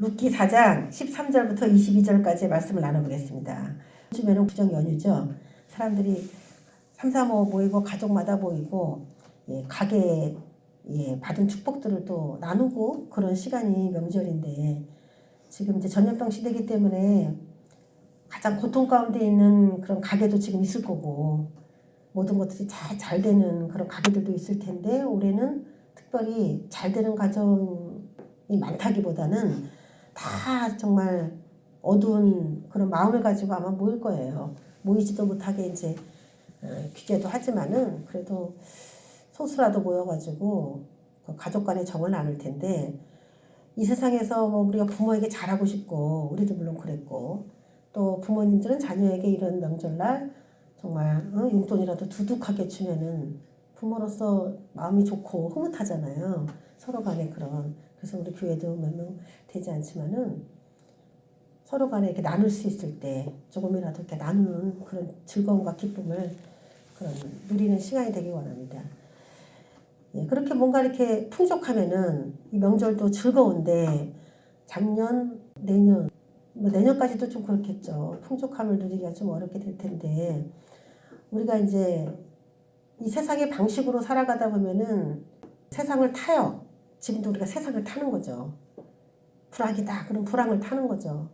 룻기 4장 13절부터 22절까지의 말씀을 나눠보겠습니다. 요즘에는 구정 연휴죠. 사람들이 삼삼오오 모이고 가족마다 모이고 가게에 받은 축복들을 또 나누고 그런 시간이 명절인데, 지금 이제 전염병 시대이기 때문에 가장 고통 가운데 있는 그런 가게도 지금 있을 거고, 모든 것들이 잘 되는 그런 가게들도 있을 텐데, 올해는 특별히 잘 되는 가정이 많다기보다는 다 정말 어두운 그런 마음을 가지고 아마 모일 거예요. 모이지도 못하게 이제 규제도 하지만은 그래도 소수라도 모여가지고 그 가족 간의 정을 나눌 텐데, 이 세상에서 뭐 우리가 부모에게 잘하고 싶고, 우리도 물론 그랬고, 또 부모님들은 자녀에게 이런 명절날 정말 용돈이라도 두둑하게 주면은 부모로서 마음이 좋고 흐뭇하잖아요. 서로 간에 그런. 그래서 우리 교회도 몇 명 되지 않지만은 서로 간에 이렇게 나눌 수 있을 때 조금이라도 이렇게 나누는 그런 즐거움과 기쁨을 그런 누리는 시간이 되길 원합니다. 그렇게 뭔가 이렇게 풍족하면은 이 명절도 즐거운데, 작년, 내년, 뭐 내년까지도 좀 그렇겠죠. 풍족함을 누리기가 좀 어렵게 될 텐데, 우리가 이제 이 세상의 방식으로 살아가다 보면은 세상을 타요. 지금도 우리가 세상을 타는 거죠. 불황이다. 그럼 불황을 타는 거죠.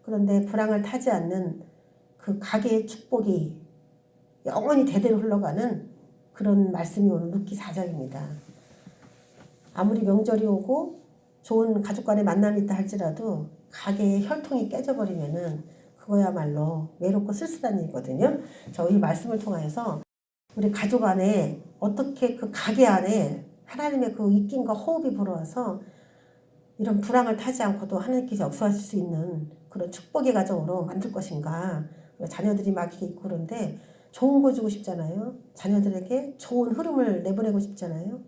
그런데 불황을 타지 않는 그 가계의 축복이 영원히 대대로 흘러가는 그런 말씀이 오늘 룻기 4장입니다. 아무리 명절이 오고 좋은 가족 간의 만남이 있다 할지라도 가게의 혈통이 깨져버리면은 그거야말로 외롭고 쓸쓸한 일이거든요. 이 말씀을 통하여서 우리 가족 안에 어떻게 그 가게 안에 하나님의 그 입김과 호흡이 불어와서 이런 불황을 타지 않고도 하나님께서 역사하실 수 있는 그런 축복의 가정으로 만들 것인가. 자녀들이 막 있고 그런데 좋은 거 주고 싶잖아요. 자녀들에게 좋은 흐름을 내보내고 싶잖아요.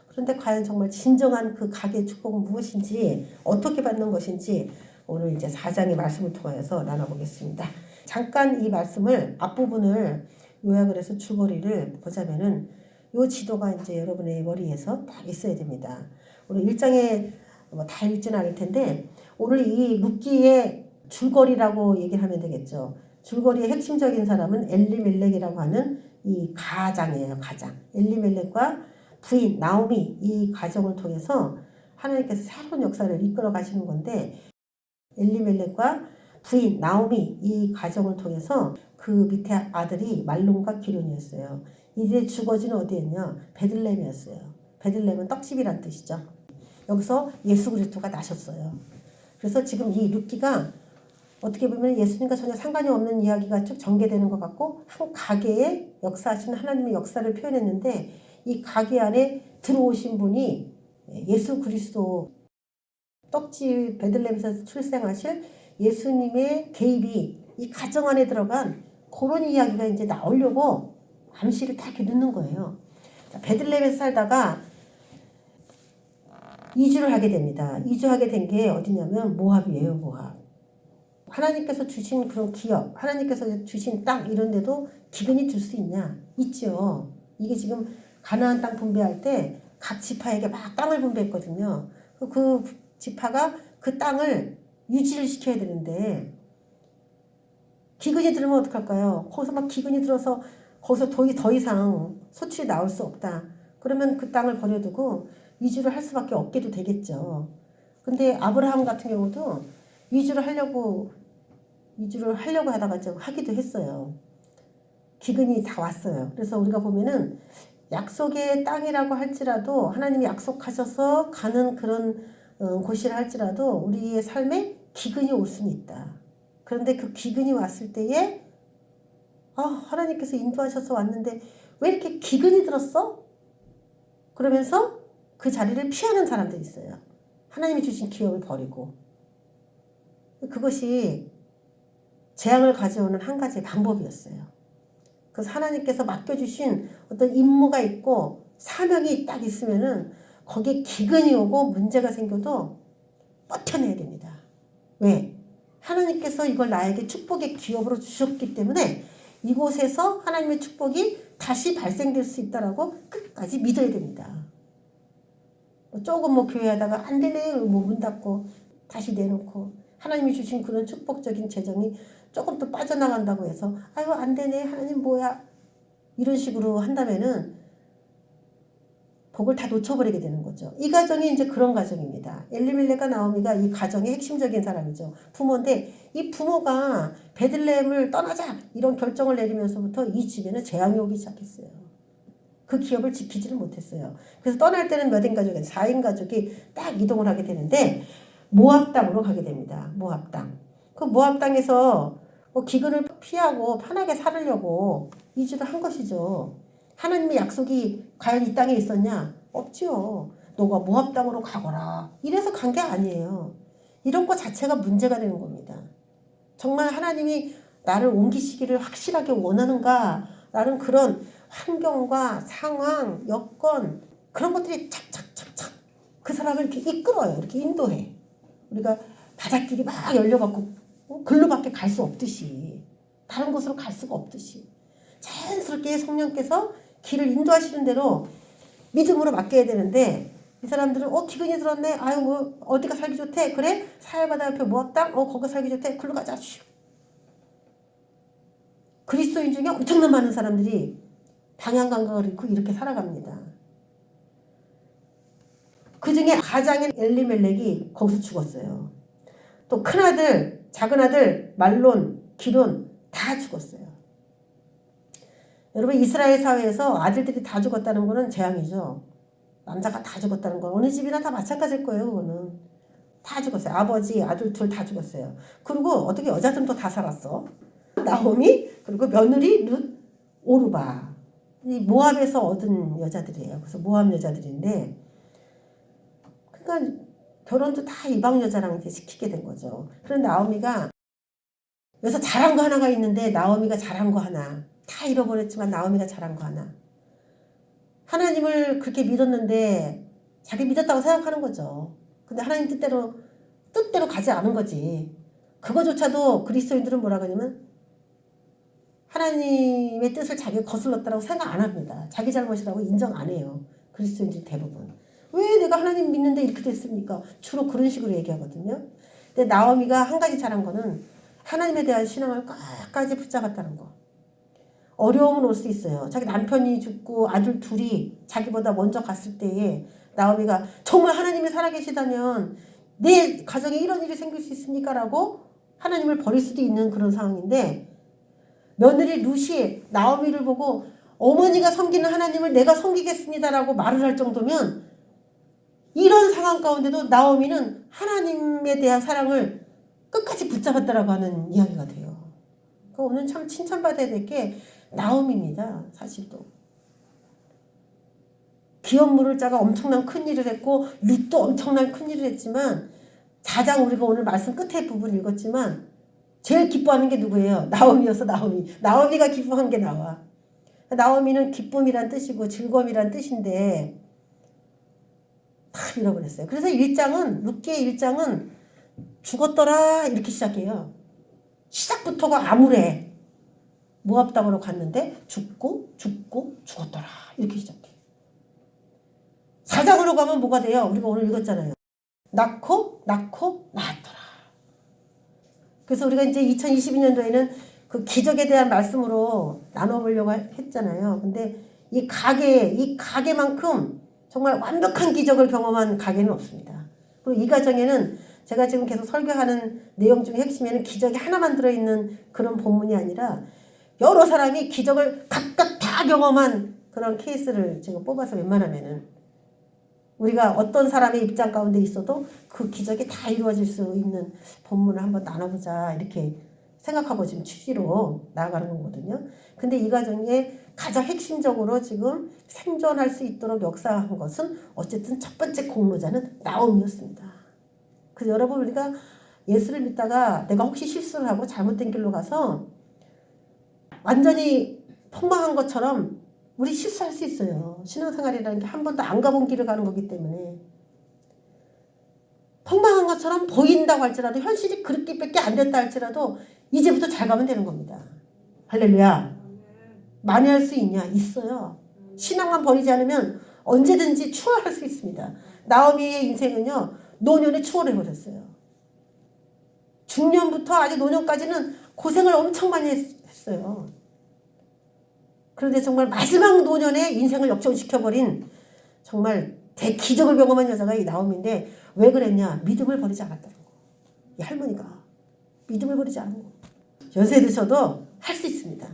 그런데 과연 정말 진정한 그 가게의 축복은 무엇인지, 어떻게 받는 것인지 오늘 이제 4장의 말씀을 통하여서 나눠보겠습니다. 잠깐 이 말씀을 앞부분을 요약을 해서 줄거리를 보자면은, 요 지도가 이제 여러분의 머리에서 딱 있어야 됩니다. 오늘 1장에 다 읽지는 않을 텐데, 오늘 이 룻기의 줄거리라고 얘기를 하면 되겠죠. 줄거리의 핵심적인 사람은 엘리멜렉이라고 하는 이 가장이에요. 가장. 엘리멜렉과 부인 나오미, 이 가정을 통해서 하나님께서 새로운 역사를 이끌어 가시는 건데, 엘리멜렉과 부인 나오미 이 가정을 통해서 그 밑에 아들이 말론과 기론이었어요. 이제 주거지는 어디였냐? 베들레헴이었어요. 베들레헴은 떡집이란 뜻이죠. 여기서 예수 그리스도가 나셨어요. 그래서 지금 이 룻기가 어떻게 보면 예수님과 전혀 상관이 없는 이야기가 쭉 전개되는 것 같고, 한 가게에 역사하시는 하나님의 역사를 표현했는데, 이 가게 안에 들어오신 분이 예수 그리스도, 떡집 베들레헴에서 출생하실 예수님의 개입이 이 가정 안에 들어간 그런 이야기가 이제 나오려고 암시를 다 이렇게 넣는 거예요. 베들레헴에서 살다가 이주를 하게 됩니다. 이주하게 된 게 어디냐면 모압이에요. 모압. 하나님께서 주신 그런 기업, 하나님께서 주신 땅 이런 데도 기근이 들 수 있냐? 있죠. 이게 지금 가나안 땅 분배할 때 각 지파에게 막 땅을 분배했거든요. 그 지파가 그 땅을 유지를 시켜야 되는데, 기근이 들면 어떡할까요? 거기서 막 기근이 들어서 거기서 더 이상 소출이 나올 수 없다. 그러면 그 땅을 버려두고 이주를 할 수밖에 없게도 되겠죠. 근데 아브라함 같은 경우도 이주를 하려고 하다가 좀 하기도 했어요. 기근이 다 왔어요. 그래서 우리가 보면은 약속의 땅이라고 할지라도, 하나님이 약속하셔서 가는 그런 곳이라 할지라도 우리의 삶에 기근이 올 수는 있다. 그런데 그 기근이 왔을 때에 하나님께서 인도하셔서 왔는데 왜 이렇게 기근이 들었어? 그러면서 그 자리를 피하는 사람들이 있어요. 하나님이 주신 기업을 버리고. 그것이 재앙을 가져오는 한 가지의 방법이었어요. 그래서 하나님께서 맡겨주신 어떤 임무가 있고 사명이 딱 있으면은 거기에 기근이 오고 문제가 생겨도 버텨내야 됩니다. 왜? 하나님께서 이걸 나에게 축복의 기업으로 주셨기 때문에 이곳에서 하나님의 축복이 다시 발생될 수 있다라고 끝까지 믿어야 됩니다. 조금 교회 하다가 안 되네, 문 닫고 다시 내놓고 하나님이 주신 그런 축복적인 재정이 조금 또 빠져나간다고 해서 아유 안 되네 하나님 뭐야 이런 식으로 한다면은 복을 다 놓쳐버리게 되는 거죠. 이 가정이 이제 그런 가정입니다. 엘리멜렉과 나오미가 이 가정의 핵심적인 사람이죠. 부모인데 이 부모가 베들레헴을 떠나자 이런 결정을 내리면서부터 이 집에는 재앙이 오기 시작했어요. 그 기업을 지키지를 못했어요. 그래서 떠날 때는 몇 인 가족이 4인 가족이 딱 이동을 하게 되는데 모압 땅으로 가게 됩니다. 모압 땅. 그 모압 땅에서 기근을 피하고 편하게 살으려고 이주를 한 것이죠. 하나님의 약속이 과연 이 땅에 있었냐? 없지요. 너가 모압 땅으로 가거라. 이래서 간 게 아니에요. 이런 것 자체가 문제가 되는 겁니다. 정말 하나님이 나를 옮기시기를 확실하게 원하는가? 라는 그런 환경과 상황, 여건 그런 것들이 착착착착 그 사람을 이렇게 이끌어요. 이렇게 인도해. 우리가 바닷길이 막 열려갖고 글로밖에 갈 수 없듯이 다른 곳으로 갈 수가 없듯이 자연스럽게 성령께서 길을 인도하시는 대로 믿음으로 맡겨야 되는데 이 사람들은 기근이 들었네. 아유 뭐 어디가 살기 좋대. 그래? 사해바다 옆에 모압 땅? 거기 살기 좋대. 글로 가자. 그리스도인 중에 엄청난 많은 사람들이 방향 감각을 잃고 이렇게 살아갑니다. 그 중에 가장인 엘리멜렉이 거기서 죽었어요. 또 큰아들, 작은아들, 말론, 기론 다 죽었어요. 여러분 이스라엘 사회에서 아들들이 다 죽었다는 거는 재앙이죠. 남자가 다 죽었다는 건 어느 집이나 다 마찬가지일 거예요. 그거는 다 죽었어요. 아버지, 아들 둘 다 죽었어요. 그리고 어떻게 여자들은 또 다 살았어. 나오미 그리고 며느리 룻, 오르바 이 모압에서 얻은 여자들이에요. 그래서 모압 여자들인데 그러니까 결혼도 다 이방 여자랑 이제 시키게 된 거죠. 그런 나오미가 여기서 잘한 거 하나가 있는데 나오미가 잘한 거 하나 다 잃어버렸지만 나오미가 잘한 거 하나 하나님을 그렇게 믿었는데 자기 믿었다고 생각하는 거죠. 근데 하나님 뜻대로 가지 않은 거지. 그거조차도 그리스도인들은 뭐라 그러냐면 하나님의 뜻을 자기가 거슬렀다고 생각 안 합니다. 자기 잘못이라고 인정 안 해요. 그리스도인들 대부분. 왜 내가 하나님 믿는데 이렇게 됐습니까? 주로 그런 식으로 얘기하거든요. 근데 나오미가 한 가지 잘한 거는 하나님에 대한 신앙을 끝까지 붙잡았다는 거. 어려움은 올 수 있어요. 자기 남편이 죽고 아들 둘이 자기보다 먼저 갔을 때에 나오미가 정말 하나님이 살아계시다면 내 가정에 이런 일이 생길 수 있습니까? 라고 하나님을 버릴 수도 있는 그런 상황인데 며느리 룻이 나오미를 보고 어머니가 섬기는 하나님을 내가 섬기겠습니다라고 말을 할 정도면 이런 상황 가운데도 나오미는 하나님에 대한 사랑을 끝까지 붙잡았다라고 하는 이야기가 돼요. 그러니까 오늘 참 칭찬받아야 될 게 나오미입니다. 사실도. 기업 물을 자가 엄청난 큰일을 했고 룻도 엄청난 큰일을 했지만 가장 우리가 오늘 말씀 끝에 부분 읽었지만 제일 기뻐하는 게 누구예요? 나오미였어. 나오미가 기뻐한 게 나와. 나오미는 기쁨이란 뜻이고 즐거움이란 뜻인데 다 잃어버렸어요. 그래서 1장은 룻기의 1장은 죽었더라 이렇게 시작해요. 시작부터가 암울해. 모압 땅으로 갔는데 죽고 죽었더라 이렇게 시작해. 4장으로 가면 뭐가 돼요? 우리가 오늘 읽었잖아요. 낳고 낳았더라. 그래서 우리가 이제 2022년도에는 그 기적에 대한 말씀으로 나눠보려고 했잖아요. 근데 이 가게만큼 정말 완벽한 기적을 경험한 가게는 없습니다. 그리고 이 가정에는 제가 지금 계속 설교하는 내용 중에 핵심에는 기적이 하나만 들어있는 그런 본문이 아니라 여러 사람이 기적을 각각 다 경험한 그런 케이스를 제가 뽑아서 웬만하면은 우리가 어떤 사람의 입장 가운데 있어도 그 기적이 다 이루어질 수 있는 본문을 한번 나눠보자 이렇게 생각하고 지금 취지로 나아가는 거거든요. 근데 이 가정에 가장 핵심적으로 지금 생존할 수 있도록 역사한 것은 어쨌든 첫 번째 공로자는 나오미였습니다. 그래서 여러분 우리가 예수를 믿다가 내가 혹시 실수를 하고 잘못된 길로 가서 완전히 폭망한 것처럼 우리 실수할 수 있어요. 신앙생활이라는 게 한 번도 안 가본 길을 가는 거기 때문에 폭망한 것처럼 보인다고 할지라도 현실이 그렇게밖에 안 됐다 할지라도 이제부터 잘 가면 되는 겁니다. 할렐루야. 만회할 수 있냐? 있어요. 신앙만 버리지 않으면 언제든지 추월할 수 있습니다. 나오미의 인생은요 노년에 추월해버렸어요. 중년부터 아주 노년까지는 고생을 엄청 많이 했어요. 그런데 정말 마지막 노년에 인생을 역전시켜버린 정말 대기적을 경험한 여자가 이 나옴인데 왜 그랬냐? 믿음을 버리지 않았다는 거. 이 할머니가 믿음을 버리지 않은 거. 연세 드셔도 할 수 있습니다.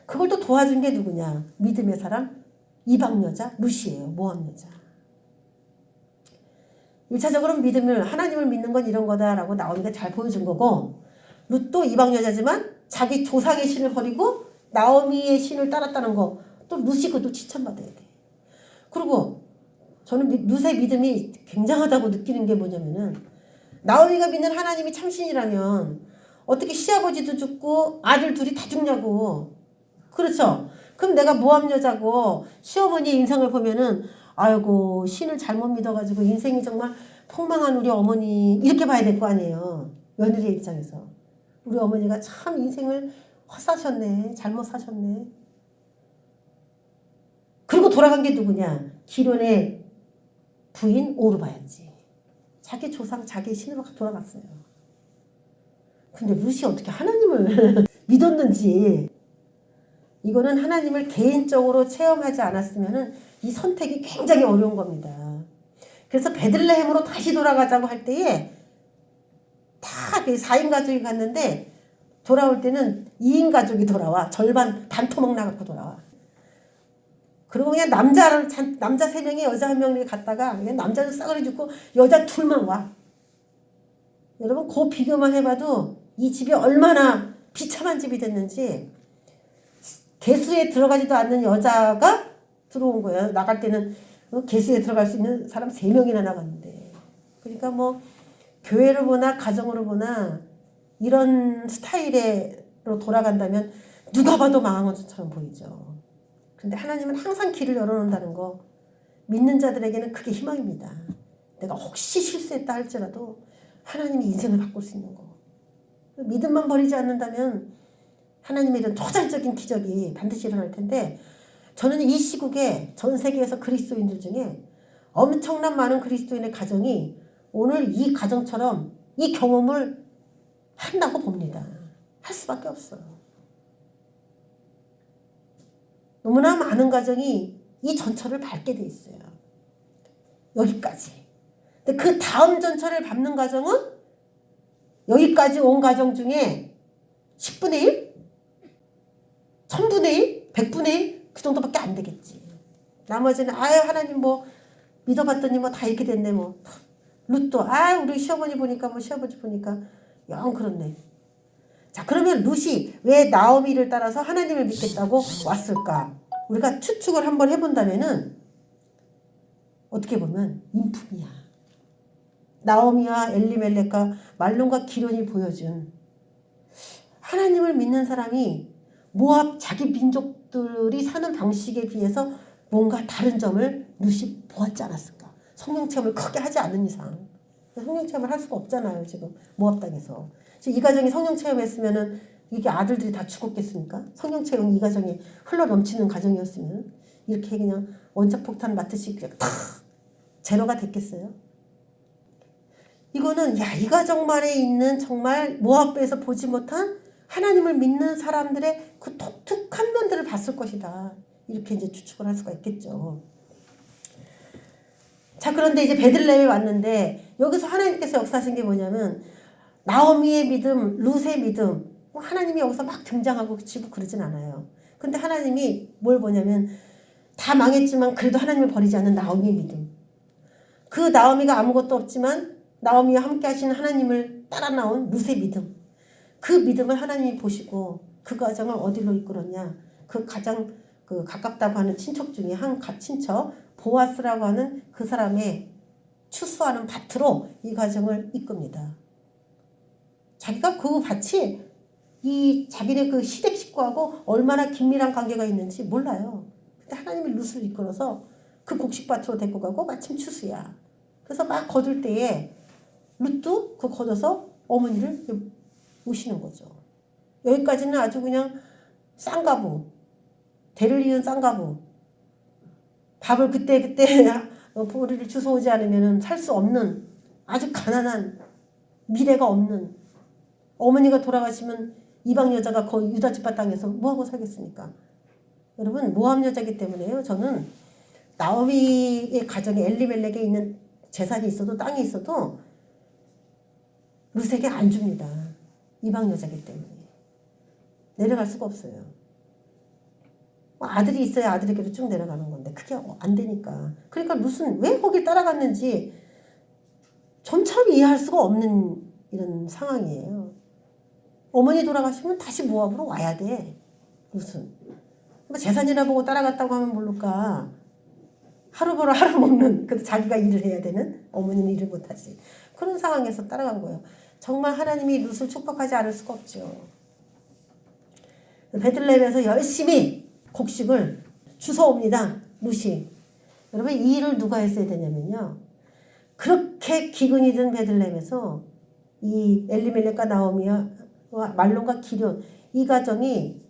그걸 또 도와준 게 누구냐? 믿음의 사람, 이방 여자 루시예요. 모함 여자. 1차적으로 믿음을, 하나님을 믿는 건 이런 거다라고 나오니까 잘 보여준 거고, 룻도 이방 여자지만 자기 조상의 신을 버리고 나오미의 신을 따랐다는 거, 또 룻이 그것도 칭찬받아야 돼. 그리고 저는 룻의 믿음이 굉장하다고 느끼는 게 뭐냐면은, 나오미가 믿는 하나님이 참신이라면 어떻게 시아버지도 죽고 아들 둘이 다 죽냐고. 그렇죠? 그럼 내가 모함 여자고 시어머니의 인생을 보면은 아이고 신을 잘못 믿어가지고 인생이 정말 폭망한 우리 어머니 이렇게 봐야 될 거 아니에요. 며느리의 입장에서. 우리 어머니가 참 인생을 헛사셨네. 잘못 사셨네. 그리고 돌아간 게 누구냐? 기론의 부인 오르바였지. 자기 조상 자기 신으로 돌아갔어요. 근데 룻이 어떻게 하나님을 믿었는지, 이거는 하나님을 개인적으로 체험하지 않았으면 이 선택이 굉장히 어려운 겁니다. 그래서 베들레헴으로 다시 돌아가자고 할 때에 다 4인 가족이 갔는데 돌아올 때는 2인 가족이 돌아와. 절반 반토막 나갖고 돌아와. 그리고 그냥 남자 3명에 여자 1명이 갔다가 그냥 남자는 싸그리 죽고 여자 둘만 와. 여러분 그 비교만 해봐도 이 집이 얼마나 비참한 집이 됐는지. 개수에 들어가지도 않는 여자가 들어온 거예요. 나갈 때는 개수에 들어갈 수 있는 사람 3명이나 나갔는데. 그러니까 뭐 교회를 보나 가정으로 보나 이런 스타일로 돌아간다면 누가 봐도 망한 것처럼 보이죠. 그런데 하나님은 항상 길을 열어놓는다는 거, 믿는 자들에게는 그게 희망입니다. 내가 혹시 실수했다 할지라도 하나님이 인생을 바꿀 수 있는 거. 믿음만 버리지 않는다면 하나님의 이런 초자연적인 기적이 반드시 일어날 텐데, 저는 이 시국에 전 세계에서 그리스도인들 중에 엄청난 많은 그리스도인의 가정이 오늘 이 가정처럼 이 경험을 한다고 봅니다. 할 수밖에 없어요. 너무나 많은 가정이 이 전철을 밟게 돼 있어요. 여기까지. 근데 그 다음 전철을 밟는 가정은 여기까지 온 가정 중에 10분의 1? 1000분의 1? 100분의 1? 그 정도밖에 안 되겠지. 나머지는 아유 하나님 뭐 믿어봤더니 뭐 다 이렇게 됐네 뭐. 룻도 우리 시어머니 보니까 뭐 시아버지 보니까 영 그렇네. 자 그러면 룻이 왜 나오미를 따라서 하나님을 믿겠다고 왔을까? 우리가 추측을 한번 해본다면은 어떻게 보면 인품이야. 나오미와 엘리멜렉과 말론과 기론이 보여준 하나님을 믿는 사람이 모압 자기 민족들이 사는 방식에 비해서 뭔가 다른 점을 룻이 보았지 않았을까? 성령 체험을 크게 하지 않는 이상 성령 체험을 할 수가 없잖아요. 지금 모압 땅에서 이 가정이 성령 체험했으면은 이게 아들들이 다 죽었겠습니까? 성령 체험이 이 가정에 흘러 넘치는 가정이었으면 이렇게 그냥 원자폭탄 맞듯이 그냥 탁 제로가 됐겠어요? 이거는 이 가정만에 있는 정말 모압에서 보지 못한 하나님을 믿는 사람들의 그 독특한 면들을 봤을 것이다. 이렇게 이제 추측을 할 수가 있겠죠. 자, 그런데 이제 베들레헴에 왔는데 여기서 하나님께서 역사하신 게 뭐냐면 나오미의 믿음, 룻의 믿음, 하나님이 여기서 막 등장하고 치고 그러진 않아요. 근데 하나님이 뭘 보냐면 다 망했지만 그래도 하나님을 버리지 않는 나오미의 믿음. 그 나오미가 아무것도 없지만 나오미와 함께 하시는 하나님을 따라 나온 룻의 믿음. 그 믿음을 하나님이 보시고 그 가정을 어디로 이끌었냐. 그 가장 가깝다고 하는 친척 중에 한 친척 보아스라고 하는 그 사람의 추수하는 밭으로 이 가정을 이끕니다. 자기가 그 밭이 이 자기네 그 시댁 식구하고 얼마나 긴밀한 관계가 있는지 몰라요. 근데 하나님이 룻을 이끌어서 그 곡식밭으로 데리고 가고 마침 추수야. 그래서 막 거둘 때에 룻도 그 걷어서 어머니를 모시는 거죠. 여기까지는 아주 그냥 쌍가부, 대를 이은 쌍가부. 밥을 그때 우리를 주워오지 않으면 살 수 없는 아주 가난한 미래가 없는, 어머니가 돌아가시면 이방 여자가 거의 유다 지파 땅에서 뭐하고 살겠습니까? 여러분, 모함 여자기 때문에요. 저는 나오미의 가정에 엘리멜렉에 있는 재산이 있어도 땅이 있어도 룻에게 안 줍니다. 이방 여자기 때문에. 내려갈 수가 없어요. 아들이 있어야 아들에게로 쭉 내려가는 건데 그게 안 되니까. 그러니까 룻은 왜 거길 따라갔는지 좀처럼 이해할 수가 없는 이런 상황이에요. 어머니 돌아가시면 다시 모압으로 와야 돼. 룻은. 뭐 재산이나 보고 따라갔다고 하면 모를까. 하루 벌어 하루 먹는, 그래도 자기가 일을 해야 되는, 어머니는 일을 못하지. 그런 상황에서 따라간 거예요. 정말 하나님이 룻을 축복하지 않을 수가 없죠. 베들레헴에서 열심히 곡식을 주워옵니다. 룻이. 여러분, 이 일을 누가 했어야 되냐면요. 그렇게 기근이 든 베들레헴에서 이 엘리멜렉과 나오미와 말론과 기럇, 이 가정이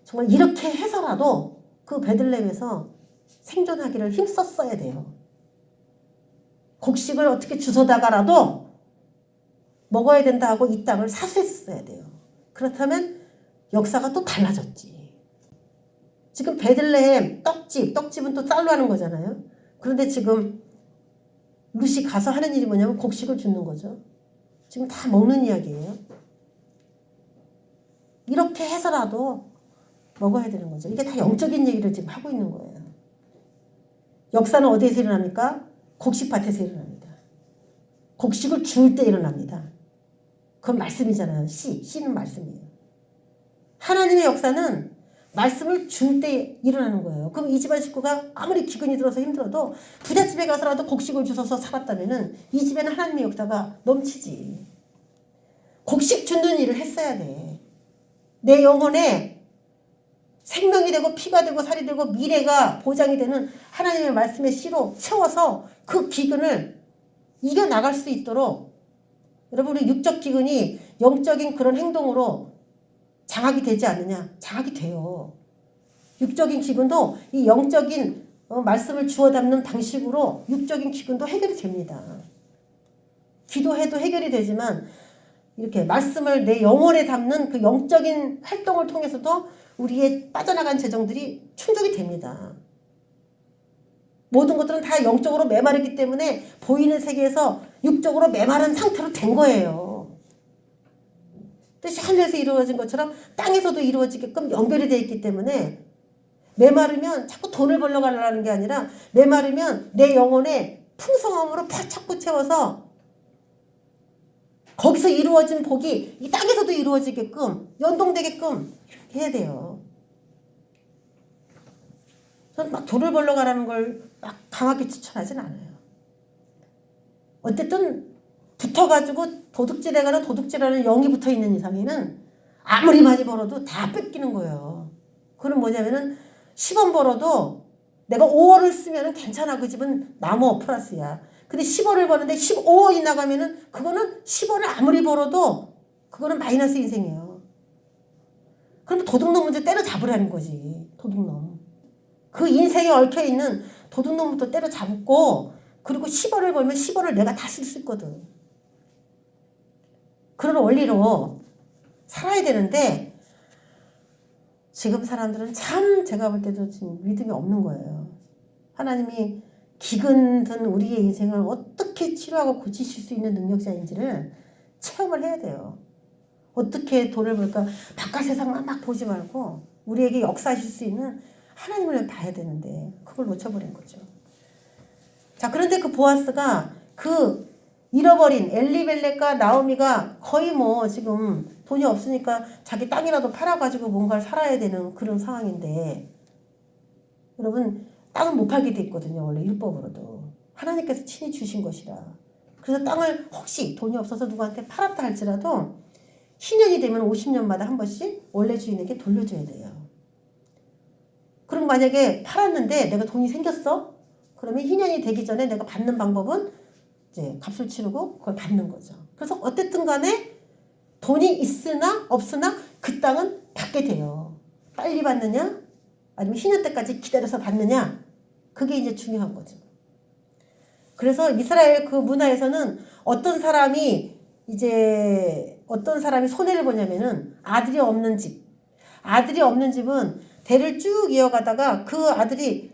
정말 이렇게 해서라도 그 베들레헴에서 생존하기를 힘썼어야 돼요. 곡식을 어떻게 주워다가라도 먹어야 된다 하고 이 땅을 사수했어야 돼요. 그렇다면 역사가 또 달라졌지. 지금 베들레헴 떡집은 또 쌀로 하는 거잖아요. 그런데 지금 룻이 가서 하는 일이 뭐냐면 곡식을 줍는 거죠. 지금 다 먹는 이야기예요. 이렇게 해서라도 먹어야 되는 거죠. 이게 다 영적인 얘기를 지금 하고 있는 거예요. 역사는 어디에서 일어납니까? 곡식밭에서 일어납니다. 곡식을 줄 때 일어납니다. 그건 말씀이잖아요. 씨는 말씀이에요. 하나님의 역사는 말씀을 줄 때 일어나는 거예요. 그럼 이 집안 식구가 아무리 기근이 들어서 힘들어도 부잣집에 가서라도 곡식을 주워서 살았다면 이 집에는 하나님의 역사가 넘치지. 곡식 주는 일을 했어야 돼. 내 영혼에 생명이 되고 피가 되고 살이 되고 미래가 보장이 되는 하나님의 말씀의 씨로 채워서 그 기근을 이겨나갈 수 있도록, 여러분, 우리 육적 기근이 영적인 그런 행동으로 장악이 되지 않느냐? 장악이 돼요. 육적인 기근도 이 영적인 말씀을 주워 담는 방식으로 육적인 기근도 해결이 됩니다. 기도해도 해결이 되지만 이렇게 말씀을 내 영혼에 담는 그 영적인 활동을 통해서도 우리의 빠져나간 재정들이 충족이 됩니다. 모든 것들은 다 영적으로 메마르기 때문에 보이는 세계에서 육적으로 메마른 상태로 된 거예요. 뜻이 하늘에서 이루어진 것처럼 땅에서도 이루어지게끔 연결이 되어 있기 때문에 메마르면 자꾸 돈을 벌려고 하려는 게 아니라 메마르면 내 영혼에 풍성함으로 차고 채워서 거기서 이루어진 복이 이 땅에서도 이루어지게끔 연동되게끔 해야 돼요. 저는 막 돈을 벌러 가라는 걸 막 강하게 추천하진 않아요. 어쨌든 붙어가지고 도둑질해가는 도둑질하는 영이 붙어있는 이상에는 아무리 많이 벌어도 다 뺏기는 거예요. 그건 뭐냐면은 10원 벌어도 내가 5원을 쓰면은 괜찮아. 그 집은 나무 플러스야. 근데 10원을 버는데 15원이 나가면은 그거는 10원을 아무리 벌어도 그거는 마이너스 인생이에요. 그럼 도둑놈 문제 때려잡으라는 거지. 도둑놈. 그 인생에 얽혀있는 도둑놈부터 때려잡고, 그리고 10원을 벌면 10원을 내가 다 쓸 수 있거든. 그런 원리로 살아야 되는데 지금 사람들은 참 제가 볼 때도 지금 믿음이 없는 거예요. 하나님이 기근 든 우리의 인생을 어떻게 치료하고 고치실 수 있는 능력자인지를 체험을 해야 돼요. 어떻게 돈을 벌까? 바깥 세상만 막 보지 말고 우리에게 역사하실 수 있는 하나님을 봐야 되는데 그걸 놓쳐버린 거죠. 자, 그런데 그 보아스가 그 잃어버린 엘리멜렉과 나오미가 거의 뭐 지금 돈이 없으니까 자기 땅이라도 팔아가지고 뭔가를 살아야 되는 그런 상황인데, 여러분, 땅은 못 팔게 돼 있거든요. 원래 율법으로도. 하나님께서 친히 주신 것이라. 그래서 땅을 혹시 돈이 없어서 누구한테 팔았다 할지라도 희년이 되면 50년마다 한 번씩 원래 주인에게 돌려줘야 돼요. 그럼 만약에 팔았는데 내가 돈이 생겼어? 그러면 희년이 되기 전에 내가 받는 방법은 이제 값을 치르고 그걸 받는 거죠. 그래서 어쨌든 간에 돈이 있으나 없으나 그 땅은 받게 돼요. 빨리 받느냐? 아니면 희년 때까지 기다려서 받느냐? 그게 이제 중요한 거죠. 그래서 이스라엘 그 문화에서는 어떤 사람이 이제 어떤 사람이 손해를 보냐면은 아들이 없는 집은 대를 쭉 이어가다가 그 아들이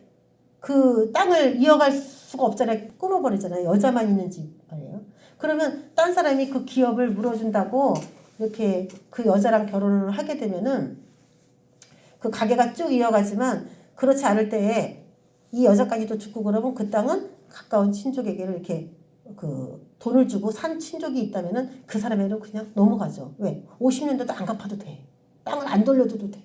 그 땅을 이어갈 수가 없잖아요. 끊어버리잖아요. 여자만 있는 집 아니에요. 그러면 딴 사람이 그 기업을 물어준다고 이렇게 그 여자랑 결혼을 하게 되면은 그 가게가 쭉 이어가지만 그렇지 않을 때에 이 여자까지도 죽고 그러면 그 땅은 가까운 친족에게 이렇게 그 돈을 주고 산 친족이 있다면은 그 사람에게는 그냥 넘어가죠. 왜? 50년도도 안 갚아도 돼. 땅을 안 돌려줘도 돼.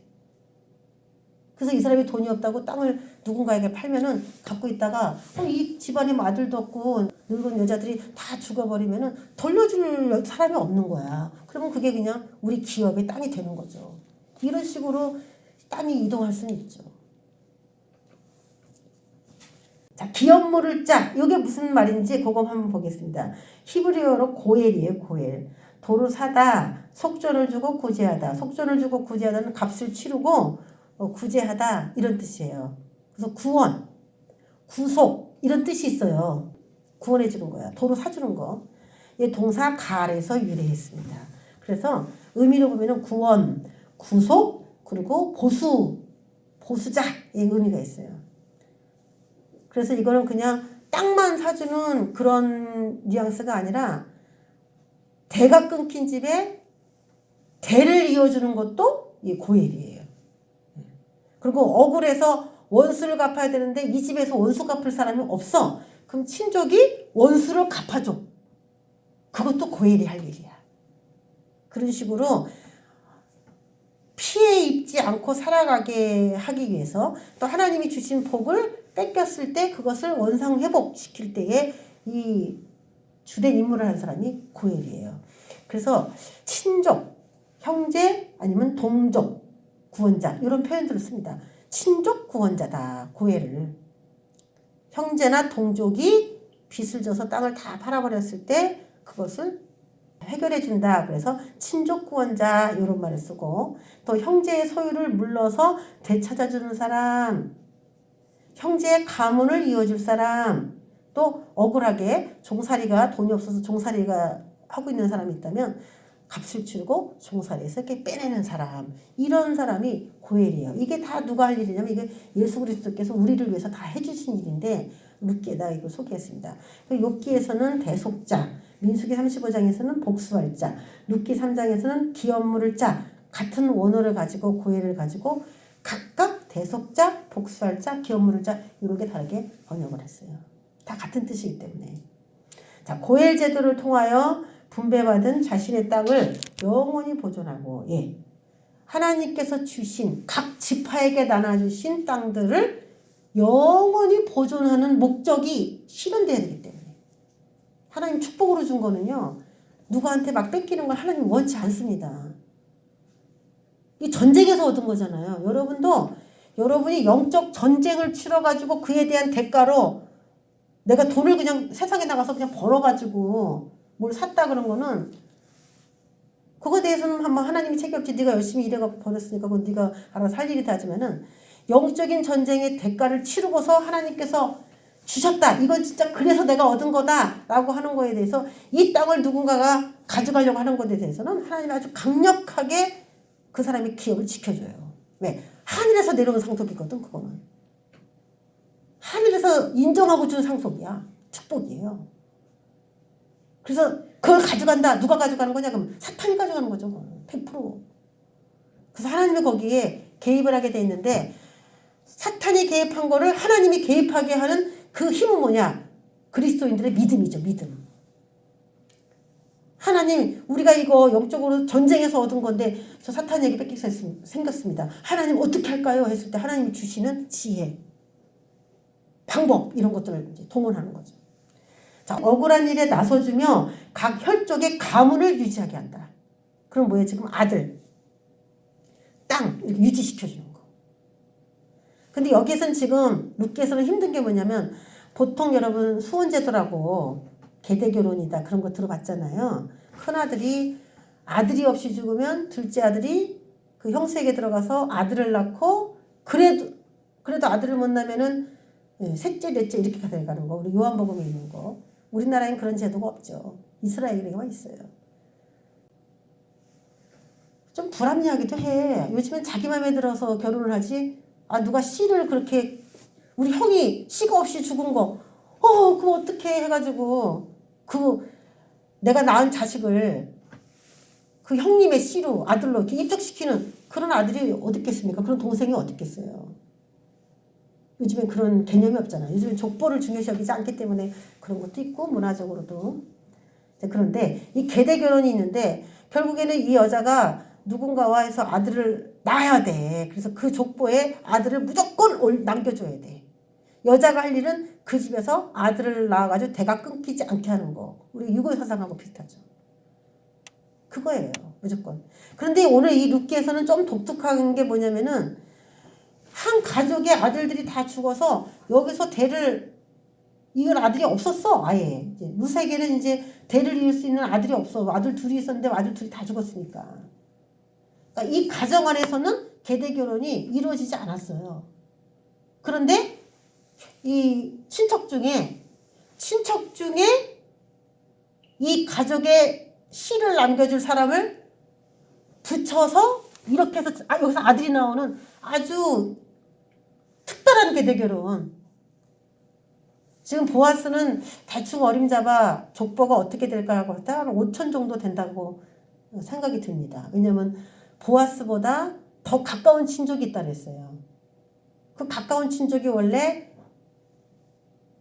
그래서 이 사람이 돈이 없다고 땅을 누군가에게 팔면은 갖고 있다가 이 집안에 뭐 아들도 없고 늙은 여자들이 다 죽어버리면은 돌려줄 사람이 없는 거야. 그러면 그게 그냥 우리 기업의 땅이 되는 거죠. 이런 식으로 땅이 이동할 수는 있죠. 자, 기업물을 짜. 이게 무슨 말인지 그거 한번 보겠습니다. 히브리어로 고엘이에요. 고엘. 도로 사다, 속전을 주고 구제하다. 속전을 주고 구제하다는 값을 치르고 구제하다 이런 뜻이에요. 그래서 구원, 구속 이런 뜻이 있어요. 구원해 주는 거야. 도로 사주는 거. 이 동사 갈에서 유래했습니다. 그래서 의미로 보면은 구원, 구속 그리고 보수자의 의미가 있어요. 그래서 이거는 그냥 땅만 사주는 그런 뉘앙스가 아니라 대가 끊긴 집에 대를 이어주는 것도 이 고엘이에요. 그리고 억울해서 원수를 갚아야 되는데 이 집에서 원수 갚을 사람이 없어. 그럼 친족이 원수를 갚아줘. 그것도 고엘이 할 일이야. 그런 식으로 피해 입지 않고 살아가게 하기 위해서 또 하나님이 주신 복을 뺏겼을 때 그것을 원상 회복시킬 때에 이 주된 임무를 한 사람이 고엘이에요. 그래서 친족, 형제 아니면 동족, 구원자 이런 표현들을 씁니다. 친족 구원자다. 고엘을. 형제나 동족이 빚을 져서 땅을 다 팔아버렸을 때 그것을 해결해 준다. 그래서 친족 구원자 이런 말을 쓰고 또 형제의 소유를 물러서 되찾아주는 사람, 형제의 가문을 이어줄 사람, 또 억울하게 종살이가 돈이 없어서 종살이가 하고 있는 사람이 있다면 값을 치르고 종살이에서 이렇게 빼내는 사람, 이런 사람이 고엘이에요. 이게 다 누가 할 일이냐면 이게 예수 그리스도께서 우리를 위해서 다 해주신 일인데 룻기에다 이걸 소개했습니다. 욥기에서는 대속자, 민수기 35장에서는 복수할 자, 룻기 3장에서는 기업물을 짜, 같은 원어를 가지고 고엘을 가지고 각각 대속자, 복수할 자, 기업물을 짜 이렇게 다르게 번역을 했어요. 다 같은 뜻이기 때문에. 자, 고엘 제도를 통하여 분배받은 자신의 땅을 영원히 보존하고, 하나님께서 주신 각 지파에게 나눠주신 땅들을 영원히 보존하는 목적이 실현돼야 되기 때문에. 하나님 축복으로 준 거는요, 누구한테 막 뺏기는 걸 하나님 원치 않습니다. 이 전쟁에서 얻은 거잖아요. 여러분이 영적 전쟁을 치러가지고 그에 대한 대가로 내가 돈을 그냥 세상에 나가서 그냥 벌어가지고 뭘 샀다 그런 거는 그거에 대해서는 한번 하나님이 책임 없지. 네가 열심히 일해갖고 벌었으니까 그건 네가 알아서 할 일이다 하지만은 영적인 전쟁의 대가를 치르고서 하나님께서 주셨다. 이건 진짜 그래서 내가 얻은 거다 라고 하는 거에 대해서 이 땅을 누군가가 가져가려고 하는 것에 대해서는 하나님이 아주 강력하게 그 사람의 기업을 지켜줘요. 왜? 하늘에서 내려온 상속이거든. 그거는. 하늘에서 인정하고 준 상속이야. 축복이에요. 그래서 그걸 가져간다. 누가 가져가는 거냐? 그럼 사탄이 가져가는 거죠. 100%. 그래서 하나님이 거기에 개입을 하게 돼 있는데 사탄이 개입한 거를 하나님이 개입하게 하는 그 힘은 뭐냐? 그리스도인들의 믿음이죠. 믿음. 하나님, 우리가 이거 영적으로 전쟁에서 얻은 건데 저 사탄에게 뺏길 수 생겼습니다. 하나님 어떻게 할까요? 했을 때 하나님이 주시는 지혜, 방법 이런 것들을 이제 동원하는 거죠. 자, 억울한 일에 나서주며 각 혈족의 가문을 유지하게 한다. 그럼 뭐예요? 지금 아들, 땅 이렇게 유지시켜주는 거. 근데 여기에서는 지금 룻기에서는 힘든 게 뭐냐면 보통 여러분 수혼제도라고 계대결혼이다 그런 거 들어봤잖아요. 큰아들이 아들이 없이 죽으면 둘째 아들이 그 형수에게 들어가서 아들을 낳고 그래도 아들을 못 낳으면은 셋째 넷째 이렇게 가는 거. 우리 요한복음에 있는 거. 우리나라엔 그런 제도가 없죠. 이스라엘에만 있어요. 좀 불합리하기도 해. 요즘엔 자기 맘에 들어서 결혼을 하지. 아, 누가 씨를 그렇게, 우리 형이 씨가 없이 죽은 거, 그거 어떡해 해가지고, 내가 낳은 자식을 그 형님의 씨로 아들로 이렇게 입적시키는 그런 아들이 어디 있겠습니까? 그런 동생이 어디 있겠어요? 요즘엔 그런 개념이 없잖아요. 요즘엔 족보를 중요시 여기지 않기 때문에 그런 것도 있고, 문화적으로도. 그런데 이 계대 결혼이 있는데 결국에는 이 여자가 누군가와 해서 아들을 낳아야 돼. 그래서 그 족보에 아들을 무조건 남겨줘야 돼. 여자가 할 일은 그 집에서 아들을 낳아가지고 대가 끊기지 않게 하는 거. 우리 유교 사상하고 비슷하죠. 그거예요. 무조건. 그런데 오늘 이 룻기에서는 좀 독특한 게 뭐냐면은 한 가족의 아들들이 다 죽어서 여기서 대를 이을 아들이 없었어. 아예. 이제 룻에게는 이제 대를 이을 수 있는 아들이 없어. 아들 둘이 있었는데 아들 둘이 다 죽었으니까. 그러니까 이 가정 안에서는 계대 결혼이 이루어지지 않았어요. 그런데 이 친척 중에 이 가족의 씨를 남겨줄 사람을 붙여서 이렇게 해서 여기서 아들이 나오는 아주 특별한 계대 결혼. 지금 보아스는 대충 어림잡아 족보가 어떻게 될까 하고 한 5천 정도 된다고 생각이 듭니다. 왜냐하면 보아스보다 더 가까운 친족이 있다 그랬어요. 그 가까운 친족이 원래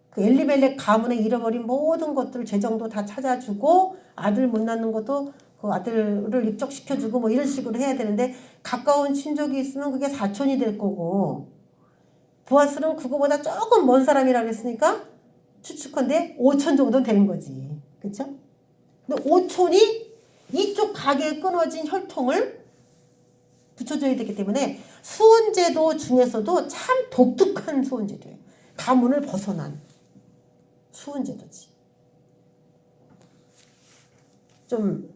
그 엘리멜렉 가문에 잃어버린 모든 것들 재정도 다 찾아주고 아들 못 낳는 것도 그 아들을 입적시켜주고 뭐 이런 식으로 해야 되는데 가까운 친족이 있으면 그게 사촌이 될 거고 보아스는 그거보다 조금 먼 사람이라 그랬으니까 추측컨대 5천 정도는 되는 거지. 그쵸? 근데 5촌이 이쪽 가게에 끊어진 혈통을 붙여줘야 되기 때문에 수혼제도 중에서도 참 독특한 수혼제도예요. 가문을 벗어난 수혼제도지. 좀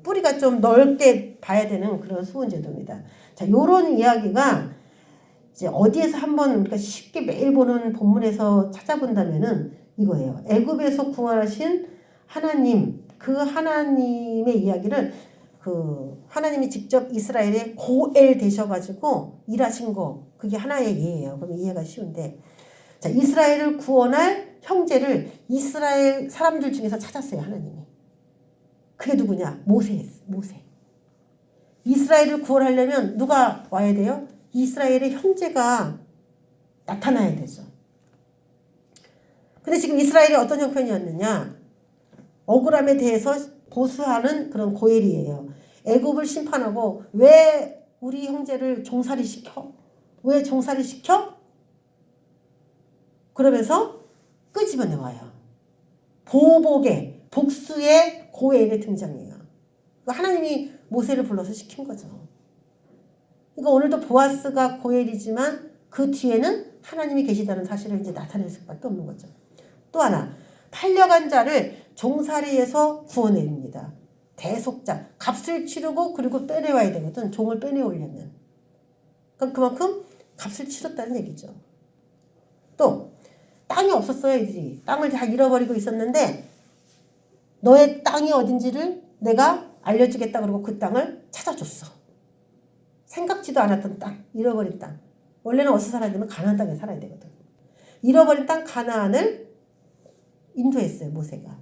뿌리가 좀 넓게 봐야 되는 그런 수혼제도입니다. 자, 요런 이야기가 이제 어디에서 한번 우리가 쉽게 매일 보는 본문에서 찾아본다면은 이거예요. 애굽에서 구원하신 하나님, 그 하나님의 이야기를 그 하나님이 직접 이스라엘에 고엘 되셔가지고 일하신 거 그게 하나의 예예요. 그럼 이해가 쉬운데 자 이스라엘을 구원할 형제를 이스라엘 사람들 중에서 찾았어요. 하나님이. 그게 누구냐? 모세였어. 모세. 이스라엘을 구원하려면 누가 와야 돼요? 이스라엘의 형제가 나타나야 되죠. 근데 지금 이스라엘이 어떤 형편이었느냐? 억울함에 대해서 보수하는 그런 고엘이에요. 애굽을 심판하고 왜 우리 형제를 종살이 시켜? 왜 종살이 시켜? 그러면서 끄집어내와요. 보복의 복수의 고엘의 등장이에요. 하나님이 모세를 불러서 시킨 거죠. 그러니까 오늘도 보아스가 고엘이지만 그 뒤에는 하나님이 계시다는 사실을 이제 나타낼 수밖에 없는 거죠. 또 하나 팔려간 자를 종살이에서 구원해냅니다. 대속자 값을 치르고 그리고 빼내와야 되거든. 종을 빼내오려면. 그러니까 그만큼 값을 치렀다는 얘기죠. 또 땅이 없었어요. 이들이. 땅을 다 잃어버리고 있었는데 너의 땅이 어딘지를 내가 알려주겠다 그러고 그 땅을 찾아줬어. 생각지도 않았던 땅, 잃어버린 땅. 원래는 어디서 살아야 되면 가나안 땅에 살아야 되거든. 잃어버린 땅 가나안을 인도했어요. 모세가.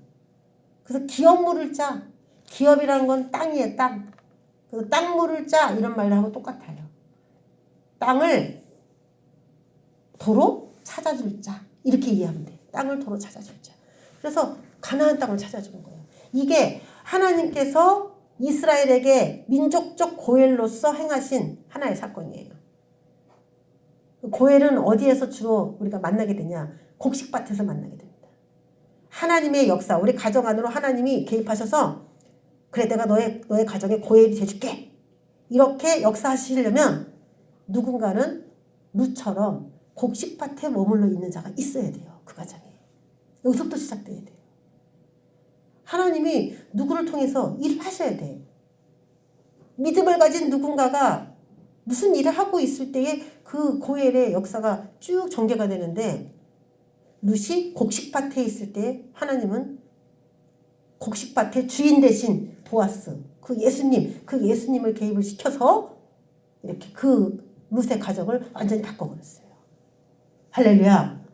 그래서 기업 물을 짜. 기업이라는 건 땅이에요. 땅. 그래서 땅 물을 짜 이런 말하고 똑같아요. 땅을 도로 찾아줄 자. 이렇게 이해하면 돼. 땅을 도로 찾아줄 자. 그래서 가나안 땅을 찾아주는 거예요. 이게 하나님께서 이스라엘에게 민족적 고엘로서 행하신 하나의 사건이에요. 고엘은 어디에서 주로 우리가 만나게 되냐? 곡식밭에서 만나게 됩니다. 하나님의 역사, 우리 가정 안으로 하나님이 개입하셔서 그래 내가 너의 가정에 고엘이 돼줄게. 이렇게 역사하시려면 누군가는 룻처럼 곡식밭에 머물러 있는 자가 있어야 돼요. 그 가정에. 여기서부터 시작돼야 돼요. 하나님이 누구를 통해서 일을 하셔야 돼. 믿음을 가진 누군가가 무슨 일을 하고 있을 때에 그 고엘의 역사가 쭉 전개가 되는데 룻이 곡식밭에 있을 때 하나님은 곡식밭의 주인 대신 보아스, 그 예수님을 개입을 시켜서 이렇게 그 룻의 가정을 완전히 바꿔버렸어요. 할렐루야.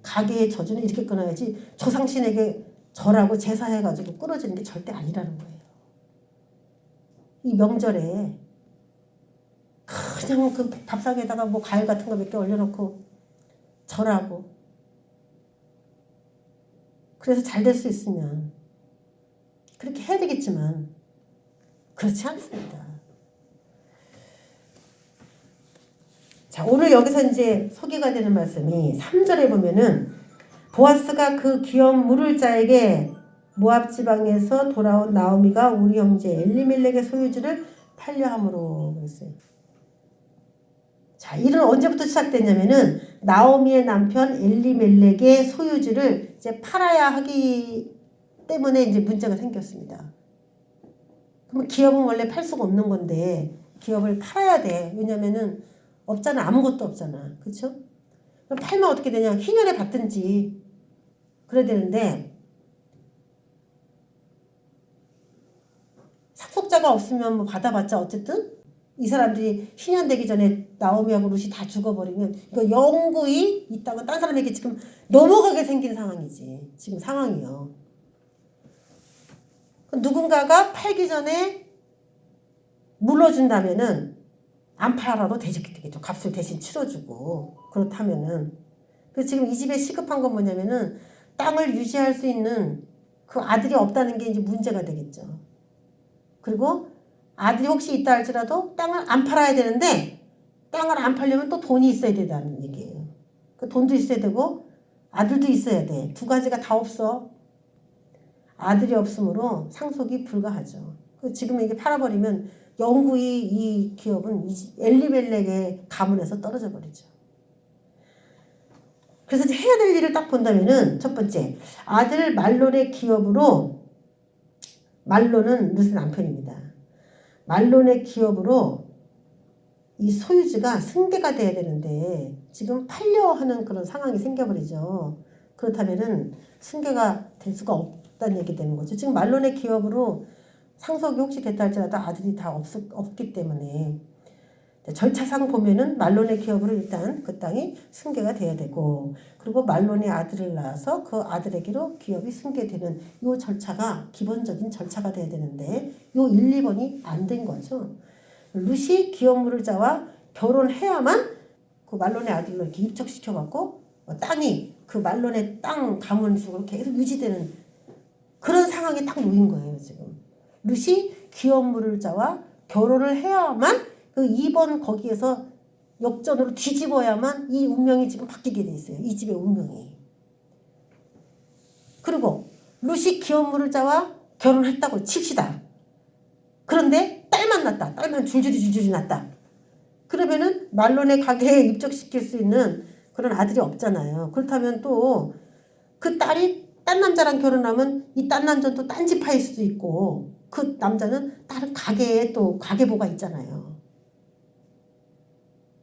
가계의 저주는 이렇게 끊어야지 조상신에게 절하고 제사해가지고 끊어지는 게 절대 아니라는 거예요. 이 명절에 그냥 그 밥상에다가 뭐 과일 같은 거 몇 개 올려놓고 절하고, 그래서 잘 될 수 있으면 그렇게 해야 되겠지만 그렇지 않습니다. 자, 오늘 여기서 이제 소개가 되는 말씀이 3절에 보면은 보아스가 그 귀한 물을 자에게 모압 지방에서 돌아온 나오미가 우리 형제 엘리멜렉의 소유지를 팔려함으로 그랬어요. 자, 일은 언제부터 시작됐냐면은 나오미의 남편 엘리멜렉의 소유지를 이제 팔아야 하기 때문에 이제 문제가 생겼습니다. 그럼 기업은 원래 팔 수가 없는 건데 기업을 팔아야 돼. 왜냐면은 없잖아. 아무것도 없잖아. 그렇죠? 그럼 팔면 어떻게 되냐? 희년에 받든지 그래야 되는데 상속자가 없으면 뭐 받아봤자 어쨌든 이 사람들이 희년 되기 전에 나오미하고 룻이 다 죽어버리면 이거 영구히 이 땅은 딴 사람에게 지금 넘어가게 생긴 상황이지. 지금 상황이요. 누군가가 팔기 전에 물러준다면은 안 팔아도 되겠죠. 값을 대신 치러주고. 그렇다면은. 그래서 지금 이 집에 시급한 건 뭐냐면은 땅을 유지할 수 있는 그 아들이 없다는 게 이제 문제가 되겠죠. 그리고 아들이 혹시 있다 할지라도 땅을 안 팔아야 되는데 땅을 안 팔려면 또 돈이 있어야 된다는 얘기예요. 그 돈도 있어야 되고 아들도 있어야 돼. 두 가지가 다 없어. 아들이 없으므로 상속이 불가하죠. 지금 이게 팔아버리면 영구히 이 기업은 엘리멜렉의 가문에서 떨어져 버리죠. 그래서 이제 해야 될 일을 딱 본다면은 첫 번째, 아들 말론의 기업으로, 말론은 룻의 남편입니다. 말론의 기업으로 이 소유지가 승계가 돼야 되는데 지금 팔려 하는 그런 상황이 생겨버리죠. 그렇다면은 승계가 될 수가 없다는 얘기 되는 거죠. 지금 말론의 기업으로 상속이 혹시 됐다 할지라도 아들이 다 없기 때문에 절차상 보면은 말론의 기업으로 일단 그 땅이 승계가 돼야 되고, 그리고 말론이 아들을 낳아서 그 아들에게로 기업이 승계되는 이 절차가 기본적인 절차가 돼야 되는데 이 1, 2번이 안 된 거죠. 룻이 기업물자와 결혼해야만 그 말론의 아들로 이렇게 입적시켜갖고 땅이 그 말론의 땅 가문 속으로 계속 유지되는 그런 상황에 딱 놓인 거예요. 지금 룻이 기업물자와 결혼을 해야만 그 2번 거기에서 역전으로 뒤집어야만 이 운명이 지금 바뀌게 돼 있어요. 이 집의 운명이. 그리고 룻이 기업물자와 결혼했다고 칩시다. 그런데 딸만 낳았다. 딸만 줄줄이 낳았다. 그러면은 말론의 가게에 입적시킬 수 있는 그런 아들이 없잖아요. 그렇다면 또 그 딸이 딴 남자랑 결혼하면 이 딴 남자는 또 딴 집 파일 수도 있고 그 남자는 다른 가게에 또 가계보가 있잖아요.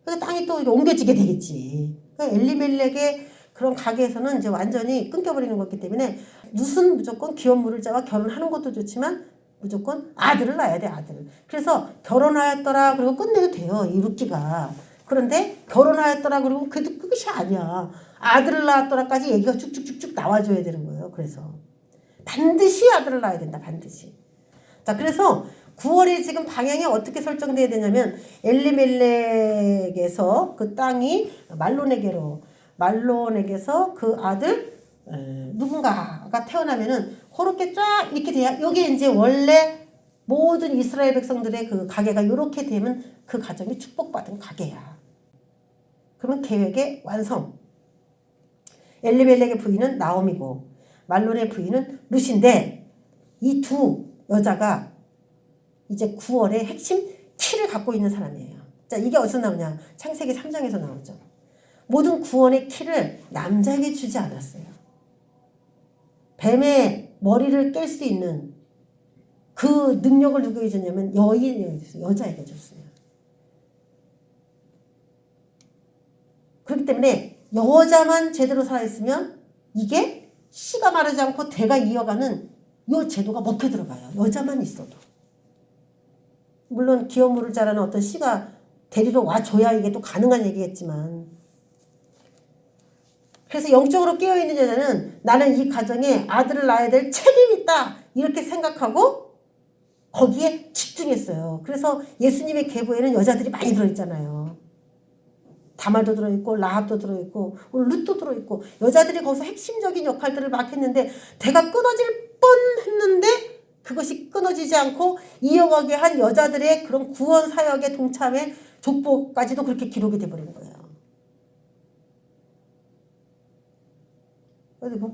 그 땅이 또 옮겨지게 되겠지. 그러니까 엘리멜렉의 그런 가게에서는 이제 완전히 끊겨버리는 거기 때문에 룻은 무조건 기업물자와 결혼하는 것도 좋지만 무조건 아들을 낳아야 돼, 아들을. 그래서 결혼하였더라 그리고 끝내도 돼요, 이 룻기가. 그런데 결혼하였더라 그리고 그래도 끝이 아니야. 아들을 낳았더라까지 얘기가 쭉쭉쭉쭉 나와줘야 되는 거예요. 그래서 반드시 아들을 낳아야 된다, 반드시. 자, 그래서 9월에 지금 방향이 어떻게 설정돼야 되냐면 엘리멜렉에서 그 땅이 말론에게서 그 아들 누군가가 태어나면은 그렇게 쫙 이렇게 돼야 여기 이제 원래 모든 이스라엘 백성들의 그 가계가 이렇게 되면 그 가정이 축복받은 가계야. 그러면 계획의 완성. 엘리멜렉의 부인은 나오미고 말론의 부인은 룻인데 이 두 여자가 이제 9월의 핵심 키를 갖고 있는 사람이에요. 자, 이게 어디서 나오냐? 창세기 3장에서 나오죠. 모든 구원의 키를 남자에게 주지 않았어요. 뱀의 머리를 깰 수 있는 그 능력을 누구에게 줬냐면 여자에게 줬어요. 그렇기 때문에 여자만 제대로 살아있으면 이게 씨가 마르지 않고 대가 이어가는 이 제도가 먹혀 들어가요. 여자만 있어도. 물론 기업물을 자라는 어떤 씨가 데리러 와줘야 이게 또 가능한 얘기겠지만, 그래서 영적으로 깨어있는 여자는 나는 이 가정에 아들을 낳아야 될 책임이 있다 이렇게 생각하고 거기에 집중했어요. 그래서 예수님의 계보에는 여자들이 많이 들어있잖아요. 다말도 들어있고 라합도 들어있고 룻도 들어있고 여자들이 거기서 핵심적인 역할들을 막 했는데 대가 끊어질 뻔했는데 그것이 끊어지지 않고 이어가게 한 여자들의 그런 구원 사역의 동참의 족보까지도 그렇게 기록이 돼버린 거예요.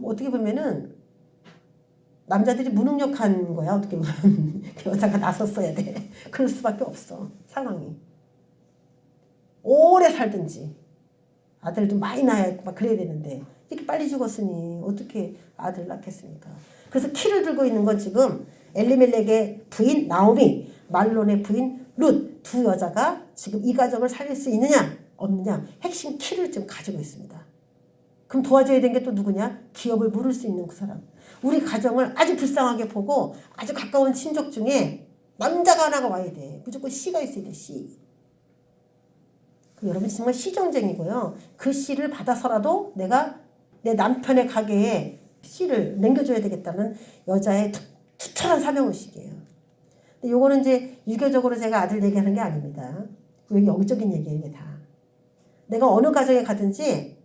어떻게 보면은 남자들이 무능력한 거야. 어떻게 보면 여자가 나섰어야 돼. 그럴 수밖에 없어. 상황이. 오래 살든지 아들도 많이 낳아야 있고 막 그래야 되는데 이렇게 빨리 죽었으니 어떻게 아들 낳겠습니까? 그래서 키를 들고 있는 건 지금 엘리멜렉의 부인 나오미, 말론의 부인 룻 두 여자가 지금 이 가정을 살릴 수 있느냐 없느냐 핵심 키를 지금 가지고 있습니다. 그럼 도와줘야 되는 게 또 누구냐? 기업을 물을 수 있는 그 사람. 우리 가정을 아주 불쌍하게 보고 아주 가까운 친족 중에 남자가 하나가 와야 돼. 무조건 씨가 있어야 돼. 씨. 여러분 정말 씨정쟁이고요. 그 씨를 받아서라도 내가 내 남편의 가게에 씨를 남겨줘야 되겠다는 여자의 투철한 사명의식이에요. 근데 요거는 이제 유교적으로 제가 아들 얘기하는 게 아닙니다. 여기 영적인 얘기예요. 이게 다. 내가 어느 가정에 가든지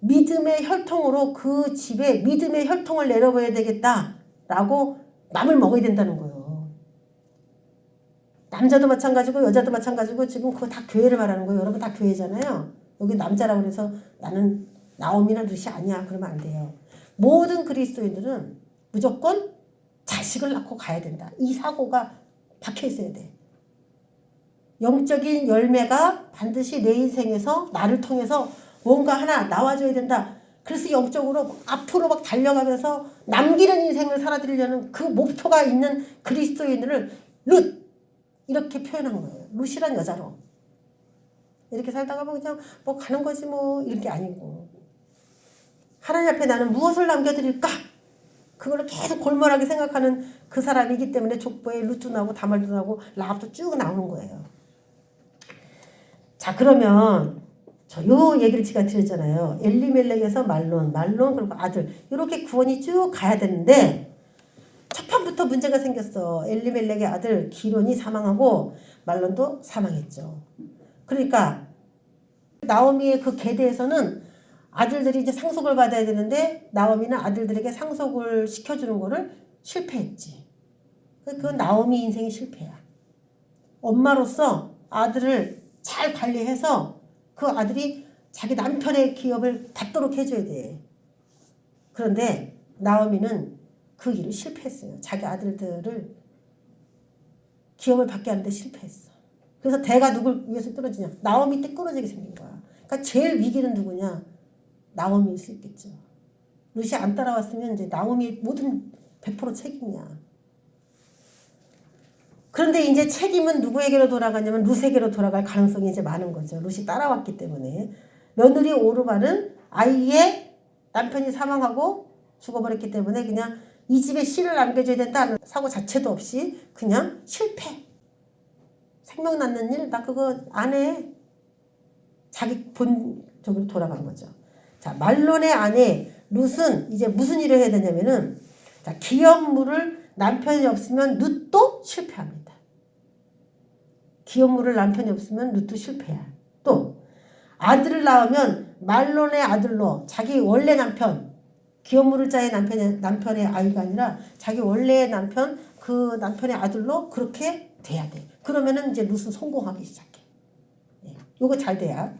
믿음의 혈통으로 그 집에 믿음의 혈통을 내려봐야 되겠다라고 마음을 먹어야 된다는 거예요. 남자도 마찬가지고 여자도 마찬가지고 지금 그거 다 교회를 말하는 거예요. 여러분 다 교회잖아요. 여기 남자라고 해서 나는 나오미나 룻이 아니야. 그러면 안 돼요. 모든 그리스도인들은 무조건 자식을 낳고 가야 된다. 이 사고가 박혀 있어야 돼. 영적인 열매가 반드시 내 인생에서 나를 통해서 뭔가 하나 나와줘야 된다. 그래서 영적으로 앞으로 막 달려가면서 남기는 인생을 살아드리려는 그 목표가 있는 그리스도인들을 룻 이렇게 표현한 거예요. 룻이란 여자로. 이렇게 살다가 뭐 그냥 뭐 가는 거지 뭐 이런 게 아니고 하나님 앞에 나는 무엇을 남겨드릴까? 그걸 계속 골몰하게 생각하는 그 사람이기 때문에 족보에 룻도 나오고 다말도 나오고 라합도 쭉 나오는 거예요. 자 그러면 요 얘기를 제가 드렸잖아요. 엘리멜렉에서 말론 그리고 아들 이렇게 구원이 쭉 가야 되는데 첫 판부터 문제가 생겼어. 엘리멜렉의 아들 기론이 사망하고 말론도 사망했죠. 그러니까 나오미의 그 계대에서는 아들들이 이제 상속을 받아야 되는데 나오미는 아들들에게 상속을 시켜주는 거를 실패했지. 그건 나오미 인생의 실패야. 엄마로서 아들을 잘 관리해서 그 아들이 자기 남편의 기업을 받도록 해줘야 돼. 그런데 나오미는 그 일을 실패했어요. 자기 아들들을 기업을 받게 하는데 실패했어. 그래서 대가 누굴 위해서 끊어지냐? 나오미 때 끊어지게 생긴 거야. 그러니까 제일 위기는 누구냐? 나오미일 수 있겠죠. 룻이 안 따라왔으면 이제 나오미 모든 100% 책임이야. 그런데 이제 책임은 누구에게로 돌아가냐면 룻에게로 돌아갈 가능성이 이제 많은 거죠. 룻이 따라왔기 때문에. 며느리 오르바는 아이의 남편이 사망하고 죽어버렸기 때문에 그냥 이 집에 씨를 남겨줘야 된다는 사고 자체도 없이 그냥 실패. 생명 낳는 일 나 그거 안 해. 자기 본적으로 돌아간 거죠. 자, 말론의 아내 룻은 이제 무슨 일을 해야 되냐면은 자, 기업물을 남편이 없으면 룻도 실패합니다. 기업물을 남편이 없으면 룻도 실패야. 또 아들을 낳으면 말론의 아들로 자기 원래 남편 기업물을 짜의 남편의 아이가 아니라 자기 원래의 남편 그 남편의 아들로 그렇게 돼야 돼. 그러면은 이제 룻은 성공하기 시작해. 요거 잘 돼야.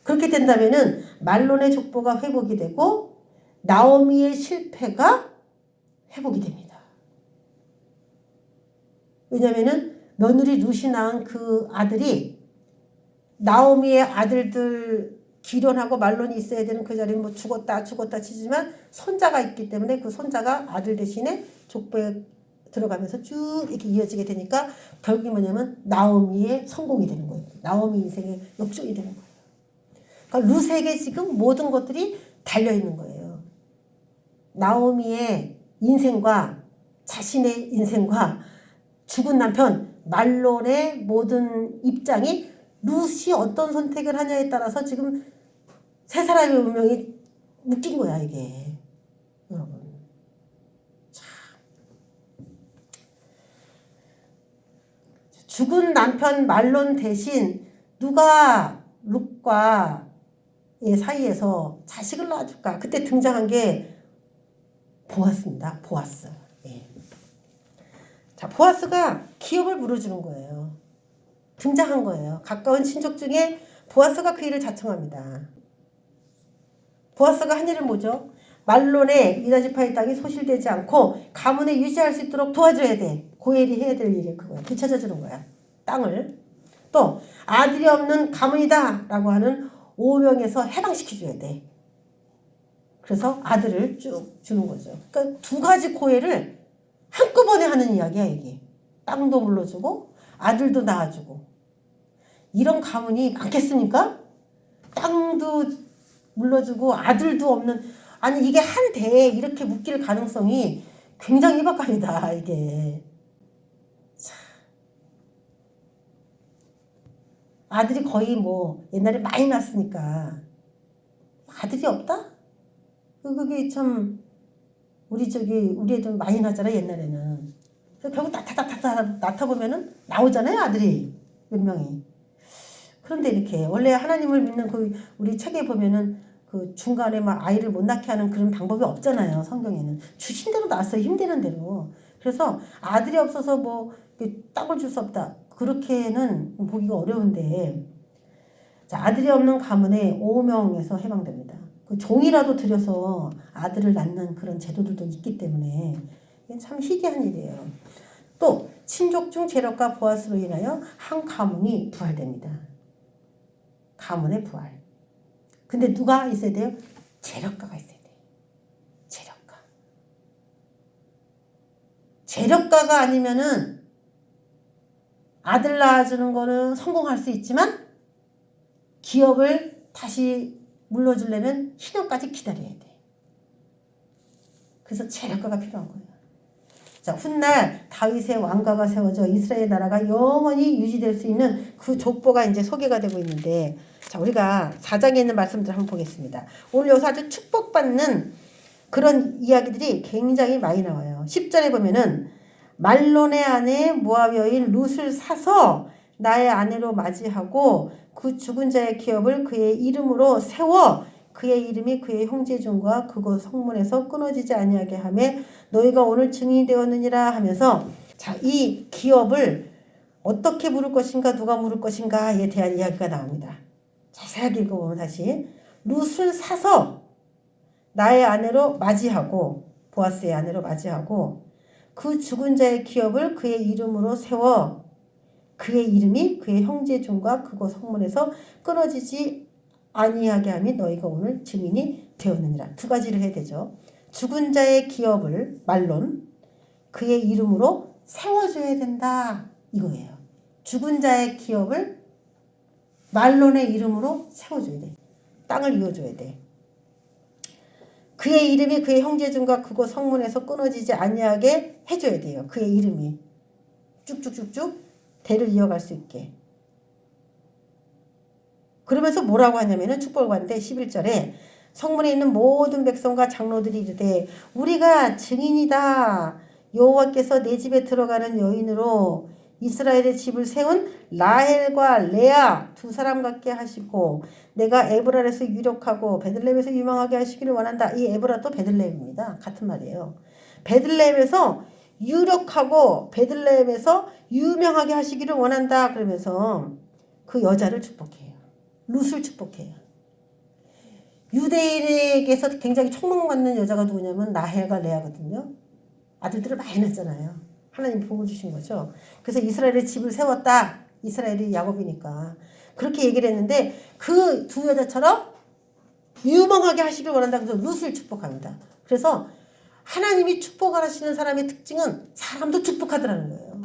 그렇게 된다면은 말론의 족보가 회복이 되고 나오미의 실패가 회복이 됩니다. 왜냐면은 며느리 룻이 낳은 그 아들이 나오미의 아들들 기련하고 말론이 있어야 되는 그 자리는 뭐 죽었다 치지만 손자가 있기 때문에 그 손자가 아들 대신에 족보에 들어가면서 쭉 이렇게 이어지게 되니까 결국이 뭐냐면 나오미의 성공이 되는 거예요. 나오미 인생의 역종이 되는 거예요. 그러니까 룻에게 지금 모든 것들이 달려있는 거예요. 나오미의 인생과 자신의 인생과 죽은 남편 말론의 모든 입장이 룻이 어떤 선택을 하냐에 따라서 지금 세 사람의 운명이 묶인 거야 이게. 여러분 참. 죽은 남편 말론 대신 누가 룻과의 사이에서 자식을 낳아줄까? 그때 등장한 게 보아스입니다. 보아스. 예. 자, 보아스가 기업을 물어주는 거예요. 등장한 거예요. 가까운 친족 중에 보아스가 그 일을 자청합니다. 보아스가 한 일은 뭐죠? 말론의 유다지파의 땅이 소실되지 않고 가문에 유지할 수 있도록 도와줘야 돼. 고엘이 해야 될 일이 그거야. 되찾아주는 거야. 땅을. 또 아들이 없는 가문이다 라고 하는 오명에서 해방시켜줘야 돼. 그래서 아들을 쭉 주는 거죠. 그러니까 두 가지 고엘을 한꺼번에 하는 이야기야 이게. 땅도 물러주고 아들도 낳아주고. 이런 가문이 많겠습니까? 땅도 물러주고 아들도 없는, 아니 이게 한 대에 이렇게 묶일 가능성이 굉장히 희박합니다 이게. 자, 아들이 거의 뭐 옛날에 많이 낳았으니까 아들이 없다? 그게 참 우리 애들 많이 낳았잖아 옛날에는. 그래서 결국 낳다 보면은 나오잖아요 아들이 몇 명이. 그런데 이렇게 원래 하나님을 믿는 그 우리 책에 보면은 그 중간에 막 아이를 못 낳게 하는 그런 방법이 없잖아요 성경에는. 주신 대로 낳았어요 힘드는 대로. 그래서 아들이 없어서 뭐 땅을 줄 수 없다 그렇게는 보기가 어려운데, 자, 아들이 없는 가문에 5명에서 해방됩니다. 그 종이라도 들여서 아들을 낳는 그런 제도들도 있기 때문에 참 희귀한 일이에요. 또 친족 중 제럭과 보아스로 인하여 한 가문이 부활됩니다. 가문의 부활. 근데 누가 있어야 돼요? 제럭가가 있어야 돼요. 제럭가. 제럭가가 아니면은 아들 낳아주는 거는 성공할 수 있지만 기업을 다시 물려주려면 신혼까지 기다려야 돼. 그래서 제럭가가 필요한 거예요. 자, 훗날 다윗의 왕가가 세워져 이스라엘 나라가 영원히 유지될 수 있는 그 족보가 이제 소개가 되고 있는데, 자, 우리가 4장에 있는 말씀들 한번 보겠습니다. 오늘 여기서 아주 축복받는 그런 이야기들이 굉장히 많이 나와요. 10절에 보면은 말론의 아내 모압 여인 룻을 사서 나의 아내로 맞이하고 그 죽은 자의 기업을 그의 이름으로 세워 그의 이름이 그의 형제중과 그곳 성문에서 끊어지지 아니하게 하며 너희가 오늘 증인이 되었느니라 하면서, 자, 이 기업을 어떻게 물을 것인가 누가 물을 것인가에 대한 이야기가 나옵니다. 자세하게 읽어보면 다시 룻을 사서 나의 아내로 맞이하고 보아스의 아내로 맞이하고 그 죽은 자의 기업을 그의 이름으로 세워 그의 이름이 그의 형제중과 그곳 성문에서 끊어지지 아니하게 하며 너희가 오늘 증인이 되었느니라. 두 가지를 해야 되죠. 죽은 자의 기업을 말론 그의 이름으로 세워줘야 된다 이거예요. 죽은 자의 기업을 말론의 이름으로 세워줘야 돼. 땅을 이어줘야 돼. 그의 이름이 그의 형제중과 그곳 성문에서 끊어지지 아니하게 해줘야 돼요. 그의 이름이 쭉쭉쭉쭉 대를 이어갈 수 있게. 그러면서 뭐라고 하냐면은 축복을 하는데 11절에 성문에 있는 모든 백성과 장로들이 이르되 우리가 증인이다. 여호와께서 내 집에 들어가는 여인으로 이스라엘의 집을 세운 라헬과 레아 두 사람 같게 하시고 내가 에브랄에서 유력하고 베들레헴에서 유명하게 하시기를 원한다. 이 에브라도 베들레헴입니다. 같은 말이에요. 베들레헴에서 유력하고 베들레헴에서 유명하게 하시기를 원한다. 그러면서 그 여자를 축복해요. 룻을 축복해요. 유대인에게서 굉장히 총망받는 여자가 누구냐면 라헬과 레아거든요. 아들들을 많이 낳았잖아요. 하나님이 복을 주신 거죠. 그래서 이스라엘의 집을 세웠다. 이스라엘이 야곱이니까. 그렇게 얘기를 했는데 그 두 여자처럼 유망하게 하시길 원한다. 그래서 룻을 축복합니다. 그래서 하나님이 축복하시는 사람의 특징은 사람도 축복하더라는 거예요.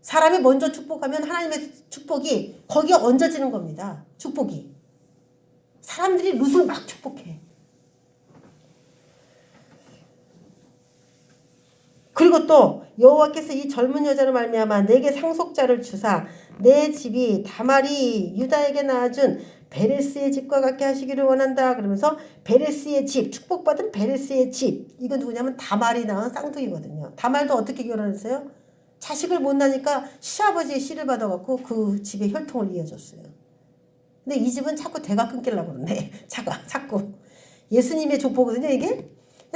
사람이 먼저 축복하면 하나님의 축복이 거기에 얹어지는 겁니다. 축복이. 사람들이 룻을 막 축복해. 그리고 또 여호와께서 이 젊은 여자로 말미암아 내게 상속자를 주사 내 집이 다말이 유다에게 낳아준 베레스의 집과 같게 하시기를 원한다. 그러면서 베레스의 집, 축복받은 베레스의 집, 이거 누구냐면 다말이 낳은 쌍둥이거든요. 다말도 어떻게 결혼했어요? 자식을 못 낳으니까 시아버지의 씨를 받아갖고 그 집의 혈통을 이어줬어요. 근데 이 집은 자꾸 대가 끊기려고 그러네. 자꾸 예수님의 족보거든요 이게.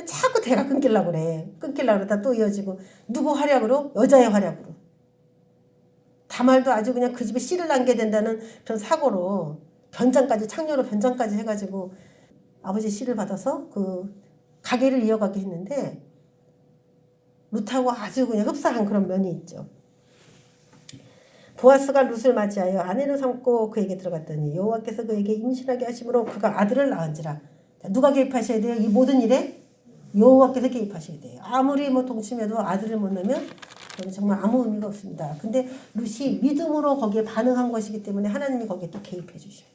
자꾸 대가 끊기려고 그래. 끊기려고 그러다 또 이어지고, 누구 활약으로? 여자의 활약으로. 다말도 아주 그냥 그 집에 씨를 남게 된다는 그런 사고로 변장까지, 창녀로 변장까지 해가지고 아버지 씨를 받아서 그 가게를 이어가게 했는데, 룻하고 아주 그냥 흡사한 그런 면이 있죠. 보아스가 룻을 맞이하여 아내를 삼고 그에게 들어갔더니 여호와께서 그에게 임신하게 하심으로 그가 아들을 낳은지라. 누가 개입하셔야 돼요? 이 모든 일에 여호와께서 개입하셔야 돼요. 아무리 뭐 동침해도 아들을 못 낳으면 그건 정말 아무 의미가 없습니다. 근데 룻이 믿음으로 거기에 반응한 것이기 때문에 하나님이 거기에 또 개입해 주셔요.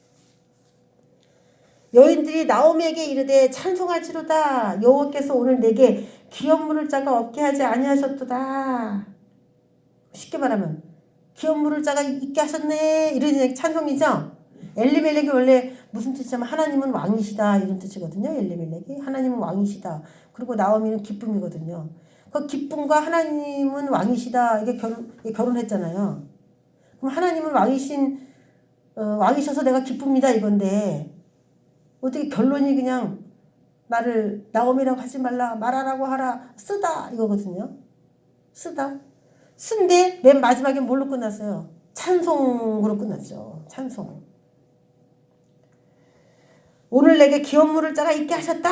여인들이 나오미에게 이르되 찬송할지로다. 여호와께서 오늘 내게 기업 물을 자가 없게 하지 아니하셨도다. 쉽게 말하면 기업 물을 자가 있게 하셨네, 이런 찬송이죠. 엘리멜렉이 원래 무슨 뜻이냐면 하나님은 왕이시다, 이런 뜻이거든요. 엘리멜렉이 하나님은 왕이시다. 그리고 나오미는 기쁨이거든요. 그 기쁨과 하나님은 왕이시다, 이게 결혼했잖아요. 그럼 하나님은 왕이셔서 내가 기쁩니다, 이건데 어떻게 결론이 그냥 나를 나오미라고 하지 말라, 말하라고 하라, 쓰다, 이거거든요. 쓴데 맨 마지막에 뭘로 끝났어요? 찬송으로 끝났죠. 찬송. 오늘 내게 기업 물을 자가 있게 하셨다.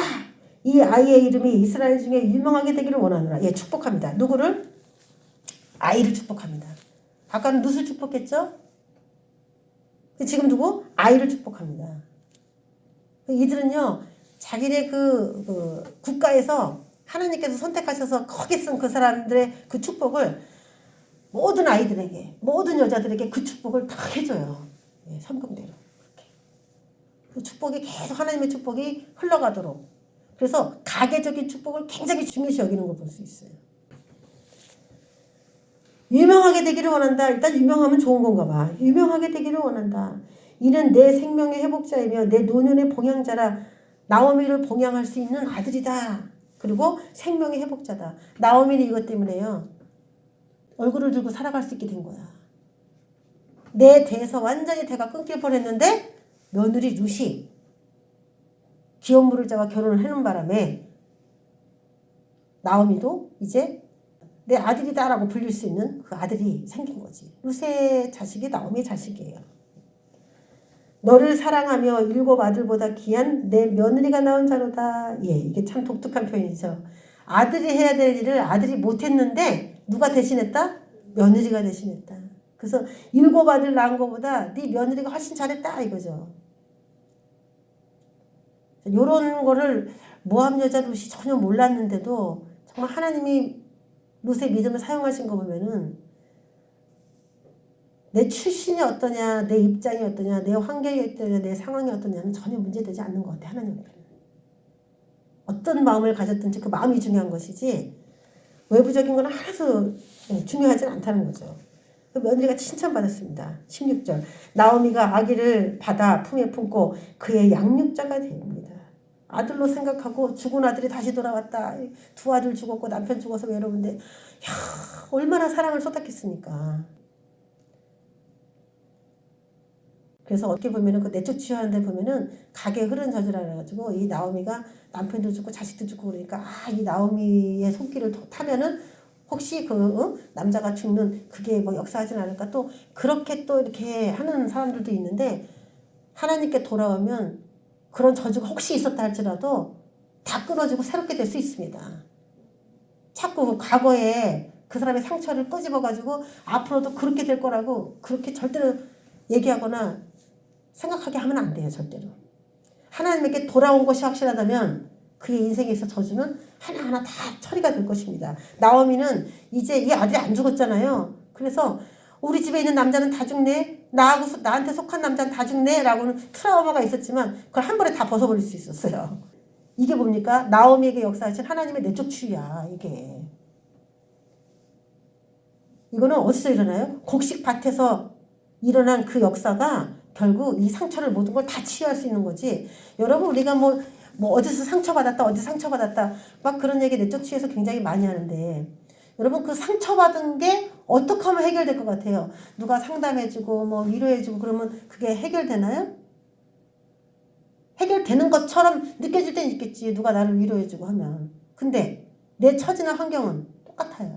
이 아이의 이름이 이스라엘 중에 유명하게 되기를 원하노라. 예, 축복합니다. 누구를? 아이를 축복합니다. 아까는 룻을 축복했죠? 지금 누구? 아이를 축복합니다. 이들은요, 자기네 그 국가에서 하나님께서 선택하셔서 거기 쓴 그 사람들의 그 축복을 모든 아이들에게, 모든 여자들에게 그 축복을 다 해줘요. 예, 성경대로. 그 축복이 계속 하나님의 축복이 흘러가도록. 그래서 가계적인 축복을 굉장히 중요시 여기는 걸 볼 수 있어요. 유명하게 되기를 원한다. 일단 유명하면 좋은 건가 봐. 유명하게 되기를 원한다. 이는 내 생명의 회복자이며 내 노년의 봉양자라. 나오미를 봉양할 수 있는 아들이다. 그리고 생명의 회복자다. 나오미는 이것 때문에요, 얼굴을 들고 살아갈 수 있게 된 거야. 내 대에서 완전히 대가 끊길 뻔했는데 며느리 룻이 기업 물을 자와 결혼을 하는 바람에 나오미도 이제 내 아들이다라고 불릴 수 있는 그 아들이 생긴 거지. 룻의 자식이 나오미의 자식이에요. 너를 사랑하며 일곱 아들보다 귀한 내 며느리가 낳은 자로다. 예, 이게 참 독특한 표현이죠. 아들이 해야 될 일을 아들이 못했는데 누가 대신했다? 며느리가 대신했다. 그래서 일곱 아들 낳은 것보다 네 며느리가 훨씬 잘했다, 이거죠. 이런 거를 모압 여자 룻이 전혀 몰랐는데도 정말 하나님이 룻의 믿음을 사용하신 거 보면은 내 출신이 어떠냐, 내 입장이 어떠냐, 내 환경이 어떠냐, 내 상황이 어떠냐는 전혀 문제되지 않는 것 같아, 하나님 앞에는. 어떤 마음을 가졌든지 그 마음이 중요한 것이지 외부적인 건 하나도 중요하진 않다는 거죠. 그 며느리가 칭찬받았습니다. 16절. 나오미가 아기를 받아 품에 품고 그의 양육자가 됩니다. 아들로 생각하고 죽은 아들이 다시 돌아왔다. 두 아들 죽었고 남편 죽어서 외로운데, 얼마나 사랑을 쏟았겠습니까. 그래서 어떻게 보면은 그 내적 치유하는 데 보면은 가게 흐른 저주라 그래가지고 이 나오미가 남편도 죽고 자식도 죽고 그러니까 이 나오미의 손길을 타면은 혹시 그 남자가 죽는 그게 뭐 역사하진 않을까, 또 그렇게 또 이렇게 하는 사람들도 있는데, 하나님께 돌아오면 그런 저주가 혹시 있었다 할지라도 다 끊어지고 새롭게 될 수 있습니다. 자꾸 과거에 그 사람의 상처를 끄집어가지고 앞으로도 그렇게 될 거라고 그렇게 절대로 얘기하거나 생각하게 하면 안 돼요. 절대로. 하나님에게 돌아온 것이 확실하다면 그의 인생에 있어 저주는 하나하나 다 처리가 될 것입니다. 나오미는 이제 이 아들이 안 죽었잖아요. 그래서 우리 집에 있는 남자는 다 죽네, 나한테 속한 남자는 다 죽네 라고는 트라우마가 있었지만 그걸 한 번에 다 벗어버릴 수 있었어요. 이게 뭡니까? 나오미에게 역사하신 하나님의 내적 치유야, 이게. 이거는 어디서 일어나요? 곡식밭에서 일어난 그 역사가 결국 이 상처를 모든 걸 다 치유할 수 있는 거지. 여러분 우리가 뭐 어디서 상처받았다 어디서 상처받았다 막 그런 얘기 내적 치유에서 굉장히 많이 하는데 여러분 그 상처받은 게 어떻게 하면 해결될 것 같아요? 누가 상담해주고 뭐 위로해주고 그러면 그게 해결되나요? 해결되는 것처럼 느껴질 땐 있겠지. 누가 나를 위로해주고 하면. 근데 내 처지나 환경은 똑같아요.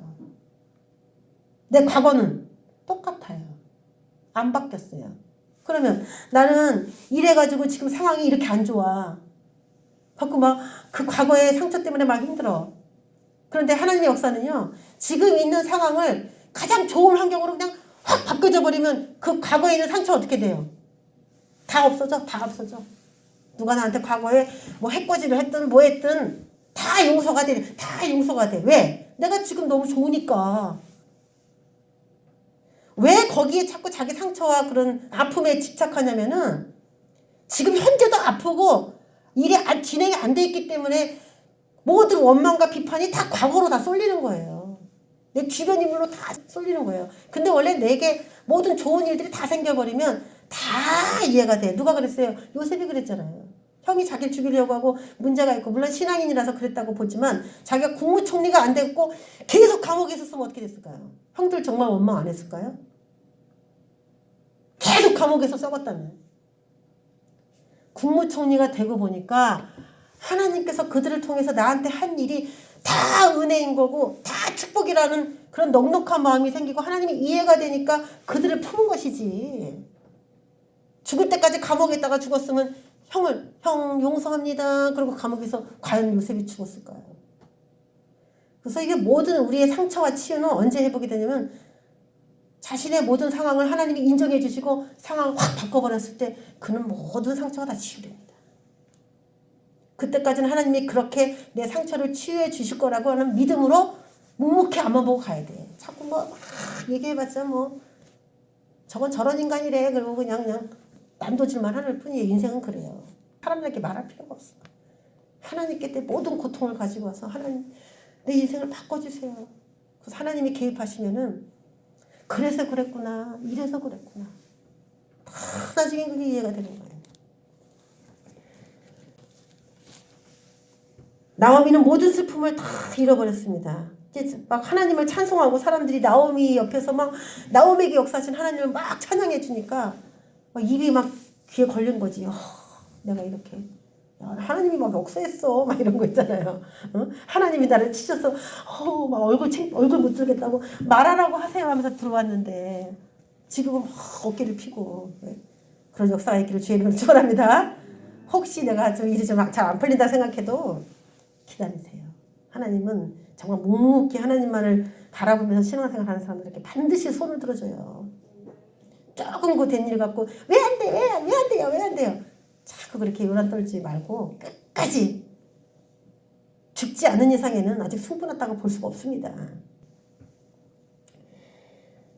내 과거는 똑같아요. 안 바뀌었어요. 그러면 나는 이래가지고 지금 상황이 이렇게 안 좋아. 자꾸 막 그 과거의 상처 때문에 막 힘들어. 그런데 하나님의 역사는요. 지금 있는 상황을 가장 좋은 환경으로 그냥 확 바꿔줘 버리면 그 과거에 있는 상처 어떻게 돼요? 다 없어져. 다 없어져. 누가 나한테 과거에 뭐 해코지를 했든 뭐 했든 다 용서가 돼. 다 용서가 돼. 왜? 내가 지금 너무 좋으니까. 왜 거기에 자꾸 자기 상처와 그런 아픔에 집착하냐면은 지금 현재도 아프고 일이 진행이 안 돼 있기 때문에 모든 원망과 비판이 다 과거로 다 쏠리는 거예요. 내 주변 인물로 다 쏠리는 거예요. 근데 원래 내게 모든 좋은 일들이 다 생겨버리면 다 이해가 돼. 누가 그랬어요? 요셉이 그랬잖아요. 형이 자기를 죽이려고 하고 문제가 있고 물론 신앙인이라서 그랬다고 보지만 자기가 국무총리가 안 됐고 계속 감옥에 있었으면 어떻게 됐을까요? 형들 정말 원망 안 했을까요? 계속 감옥에서 썩었다며. 국무총리가 되고 보니까 하나님께서 그들을 통해서 나한테 한 일이 다 은혜인 거고 다 축복이라는 그런 넉넉한 마음이 생기고 하나님이 이해가 되니까 그들을 품은 것이지. 죽을 때까지 감옥에 있다가 죽었으면 형 용서합니다. 그리고 감옥에서 과연 요셉이 죽었을까요? 그래서 이게 모든 우리의 상처와 치유는 언제 회복이 되냐면 자신의 모든 상황을 하나님이 인정해 주시고 상황을 확 바꿔버렸을 때 그는 모든 상처가 다 치유됩니다. 그때까지는 하나님이 그렇게 내 상처를 치유해 주실 거라고 하는 믿음으로 묵묵히 앞만 보고 가야 돼. 자꾸 막 얘기해봤자 뭐 저건 저런 인간이래. 그리고 그냥 난도질만 하는 뿐이에요. 인생은 그래요. 사람들에게 말할 필요가 없어. 하나님께 내 모든 고통을 가지고 와서 하나님 내 인생을 바꿔주세요. 그래서 하나님이 개입하시면은 그래서 그랬구나. 이래서 그랬구나. 다 나중에 그게 이해가 되는 거예요. 나오미는 모든 슬픔을 다 잃어버렸습니다. 이제 막 하나님을 찬송하고 사람들이 나오미 옆에서 막 나오미에게 역사하신 하나님을 막 찬양해 주니까 막 입이 막 귀에 걸린 거지. 내가 이렇게 하나님이 막 역사했어 막 이런 거 있잖아요. 하나님이 나를 치셔서 막 얼굴 못 들겠다고 말하라고 하세요 하면서 들어왔는데 지금은 막 어깨를 피고 그런 역사가 있기를 주의 이름으로 축원합니다. 혹시 내가 좀 일이 좀 잘 안 풀린다 생각해도 기다리세요. 하나님은 정말 묵묵히 하나님만을 바라보면서 신앙생활 하는 사람들에게 반드시 손을 들어줘요. 조금 그 된 일 갖고 왜 안 돼? 왜 안 돼요? 왜 안 돼요? 자꾸 그렇게 요란 떨지 말고 끝까지 죽지 않은 이상에는 아직 승분했다고 볼 수가 없습니다.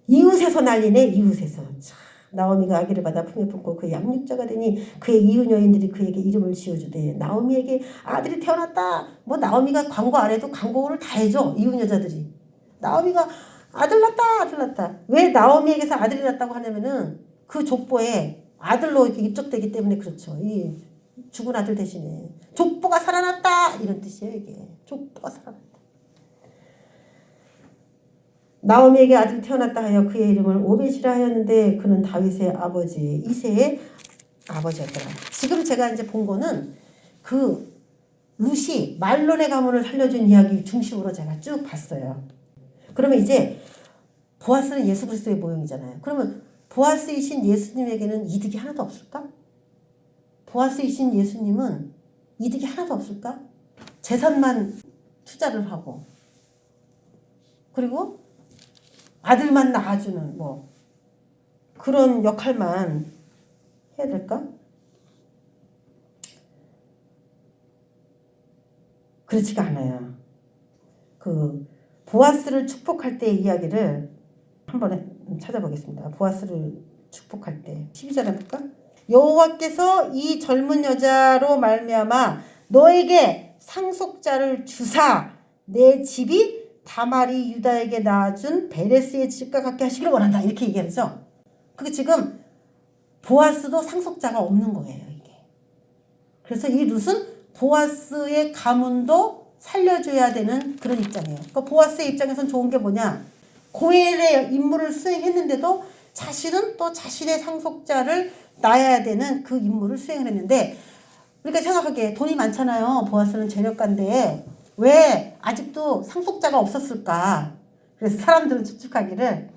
이웃에서 난리네. 이웃에서. 참, 나오미가 아기를 받아 품에 품고 그의 양육자가 되니 그의 이웃 여인들이 그에게 이름을 지어주되 나오미에게 아들이 태어났다. 뭐 나오미가 광고 안 해도 광고를 다 해줘. 이웃 여자들이. 나오미가 아들 낳았다. 왜 나오미에게서 아들이 낳았다고 하냐면은 그 족보에 아들로 이렇게 입적되기 때문에 그렇죠. 이 죽은 아들 대신에 족보가 살아났다 이런 뜻이에요. 이게 족보가 살아났다. 나오미에게 아들이 태어났다 하여 그의 이름을 오벳이라 하였는데 그는 다윗의 아버지 이새의 아버지였더라. 지금 제가 이제 본 거는 그 룻이 말론의 가문을 살려준 이야기 중심으로 제가 쭉 봤어요. 그러면 이제 보아스는 예수 그리스도의 모형이잖아요. 그러면 보아스이신 예수님에게는 이득이 하나도 없을까? 보아스이신 예수님은 이득이 하나도 없을까? 재산만 투자를 하고 그리고 아들만 낳아주는 뭐 그런 역할만 해야 될까? 그렇지가 않아요. 그 보아스를 축복할 때의 이야기를 한번 찾아보겠습니다. 보아스를 축복할 때 12절 해볼까? 여호와께서 이 젊은 여자로 말미암아 너에게 상속자를 주사 내 집이 다말이 유다에게 낳아준 베레스의 집과 같게 하시기를 원한다. 이렇게 얘기하죠. 그게 지금 보아스도 상속자가 없는 거예요. 이게. 그래서 이 룻은 보아스의 가문도 살려줘야 되는 그런 입장이에요. 그러니까 보아스의 입장에서는 좋은 게 뭐냐. 고엘의 임무를 수행했는데도 자신은 또 자신의 상속자를 낳아야 되는 그 임무를 수행을 했는데 우리가 생각하기에 돈이 많잖아요. 보아스는 재력가인데 왜 아직도 상속자가 없었을까? 그래서 사람들은 추측하기를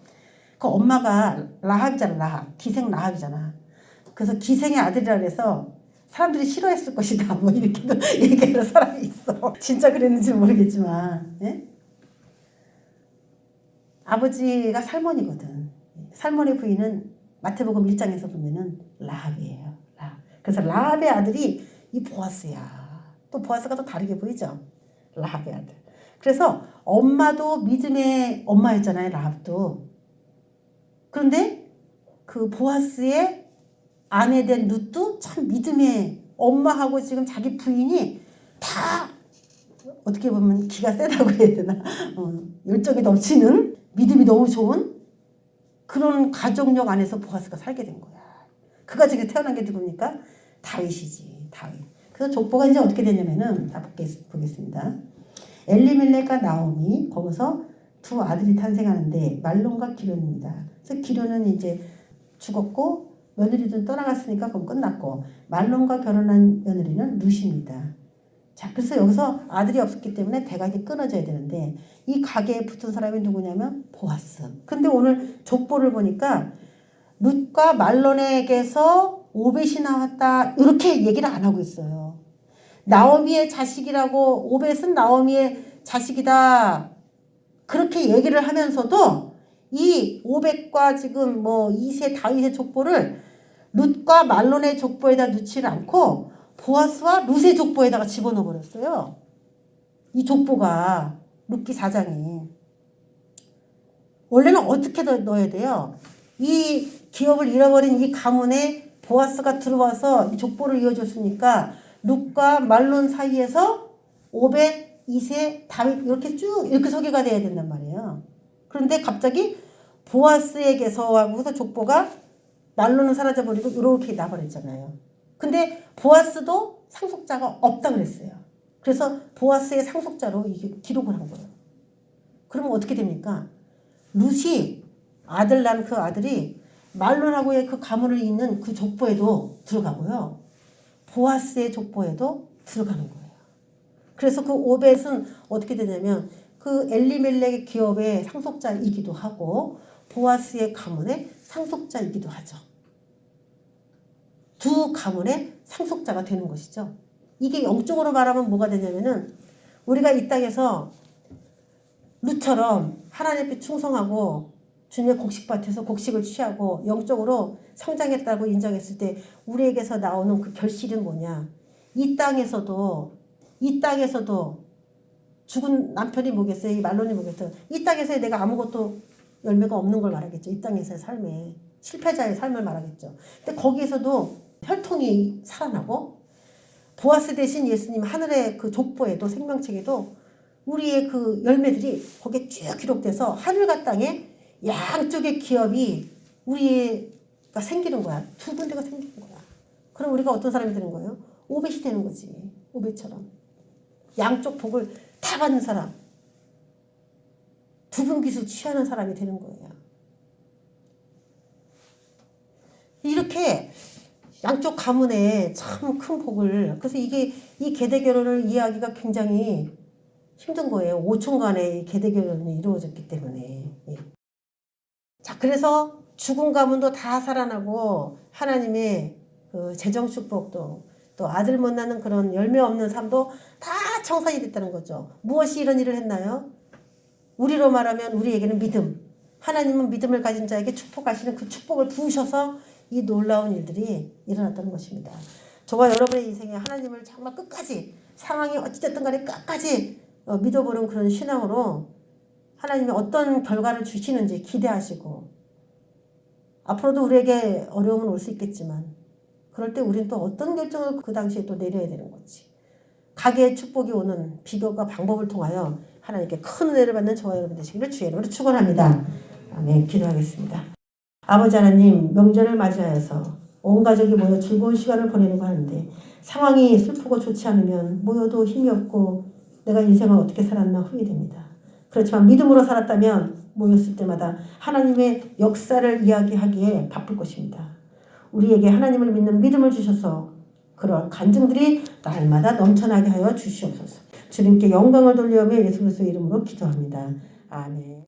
그 엄마가 라합이잖아. 라합. 기생 라합이잖아. 그래서 기생의 아들이라 그래서 사람들이 싫어했을 것이다. 뭐 이렇게도 얘기하는 사람이 있어. 진짜 그랬는지 모르겠지만 예? 아버지가 살몬이거든. 살몬의 부인은 마태복음 1장에서 보면은 라합이에요. 라합. 그래서 라합의 아들이 이 보아스야. 또 보아스가 또 다르게 보이죠. 라합의 아들. 그래서 엄마도 믿음의 엄마였잖아요. 라합도. 그런데 그 보아스의 아내 된 룻도 참 믿음의 엄마하고 지금 자기 부인이 다 어떻게 보면 기가 세다고 해야 되나 열정이 넘치는 믿음이 너무 좋은 그런 가족력 안에서 보아스가 살게 된 거야. 그가 지금 태어난 게 누굽니까? 다윗이지. 다윗. 그래서 족보가 이제 어떻게 되냐면은 다 보겠습니다. 엘리멜렉과 나오미 거기서 두 아들이 탄생하는데 말론과 기련입니다. 그래서 기련은 이제 죽었고 며느리도 떠나갔으니까 그럼 끝났고 말론과 결혼한 며느리는 룻입니다. 자, 그래서 여기서 아들이 없었기 때문에 대각이 끊어져야 되는데 이 가게에 붙은 사람이 누구냐면 보아스. 근데 오늘 족보를 보니까 룻과 말론에게서 오벳이 나왔다 이렇게 얘기를 안 하고 있어요. 나오미의 자식이라고 오벳은 나오미의 자식이다 그렇게 얘기를 하면서도 이 오벳과 지금 뭐 2세 다윗의 족보를 룻과 말론의 족보에다 넣지를 않고 보아스와 룻의 족보에다가 집어넣어 버렸어요. 이 족보가 룻기 4장이 원래는 어떻게 넣어야 돼요? 이 기업을 잃어버린 이 가문에 보아스가 들어와서 이 족보를 이어줬으니까 룻과 말론 사이에서 오벳, 2세, 다윗 이렇게 쭉 이렇게 소개가 돼야 된단 말이에요. 그런데 갑자기 보아스에게서 하고서 족보가 말론은 사라져버리고 이렇게 나버렸잖아요. 근데 보아스도 상속자가 없다 그랬어요. 그래서 보아스의 상속자로 이게 기록을 한 거예요. 그러면 어떻게 됩니까? 룻이 아들 낳은 그 아들이 말론하고의 그 가문을 잇는 그 족보에도 들어가고요. 보아스의 족보에도 들어가는 거예요. 그래서 그 오벳은 어떻게 되냐면 그 엘리멜렉의 기업의 상속자이기도 하고 보아스의 가문의 상속자이기도 하죠. 두 가문의 상속자가 되는 것이죠. 이게 영적으로 말하면 뭐가 되냐면은 우리가 이 땅에서 룻처럼 하나님 앞에 충성하고 주님의 곡식밭에서 곡식을 취하고 영적으로 성장했다고 인정했을 때 우리에게서 나오는 그 결실은 뭐냐. 이 땅에서도 죽은 남편이 뭐겠어요? 이 말론이 뭐겠어요? 이 땅에서 내가 아무것도 열매가 없는 걸 말하겠죠. 이 땅에서의 삶에 실패자의 삶을 말하겠죠. 근데 거기에서도 혈통이 살아나고 보아스 대신 예수님 하늘의 그 족보에도 생명책에도 우리의 그 열매들이 거기에 쭉 기록돼서 하늘과 땅에 양쪽의 기업이 우리가 생기는 거야. 두 군데가 생기는 거야. 그럼 우리가 어떤 사람이 되는 거예요? 오벳이 되는 거지. 오벳처럼. 양쪽 복을 다 받는 사람. 두 분 기술 취하는 사람이 되는 거예요. 이렇게 양쪽 가문에 참 큰 복을 그래서 이게 이 계대 결혼을 이해하기가 굉장히 힘든 거예요. 5촌간의 계대 결혼이 이루어졌기 때문에. 자, 그래서 죽은 가문도 다 살아나고 하나님의 그 재정 축복도 또 아들 못 낳는 그런 열매 없는 삶도 다 청산이 됐다는 거죠. 무엇이 이런 일을 했나요? 우리로 말하면 우리에게는 믿음. 하나님은 믿음을 가진 자에게 축복하시는 그 축복을 부으셔서 이 놀라운 일들이 일어났다는 것입니다. 저와 여러분의 인생에 하나님을 정말 끝까지 상황이 어찌됐든 간에 끝까지 믿어보는 그런 신앙으로 하나님이 어떤 결과를 주시는지 기대하시고 앞으로도 우리에게 어려움은 올 수 있겠지만 그럴 때 우리는 또 어떤 결정을 그 당시에 또 내려야 되는 거지. 가게의 축복이 오는 비결과 방법을 통하여 하나님께 큰 은혜를 받는 저와 여러분 되시기를 주의 이름으로 축원합니다. 아멘. 기도하겠습니다. 아버지 하나님, 명절을 맞이하여서 온 가족이 모여 즐거운 시간을 보내려고 하는데 상황이 슬프고 좋지 않으면 모여도 힘이 없고 내가 인생을 어떻게 살았나 후회됩니다. 그렇지만 믿음으로 살았다면 모였을 때마다 하나님의 역사를 이야기하기에 바쁠 것입니다. 우리에게 하나님을 믿는 믿음을 주셔서 그런 간증들이 날마다 넘쳐나게 하여 주시옵소서. 주님께 영광을 돌리며 예수 그리스도의 이름으로 기도합니다. 아멘.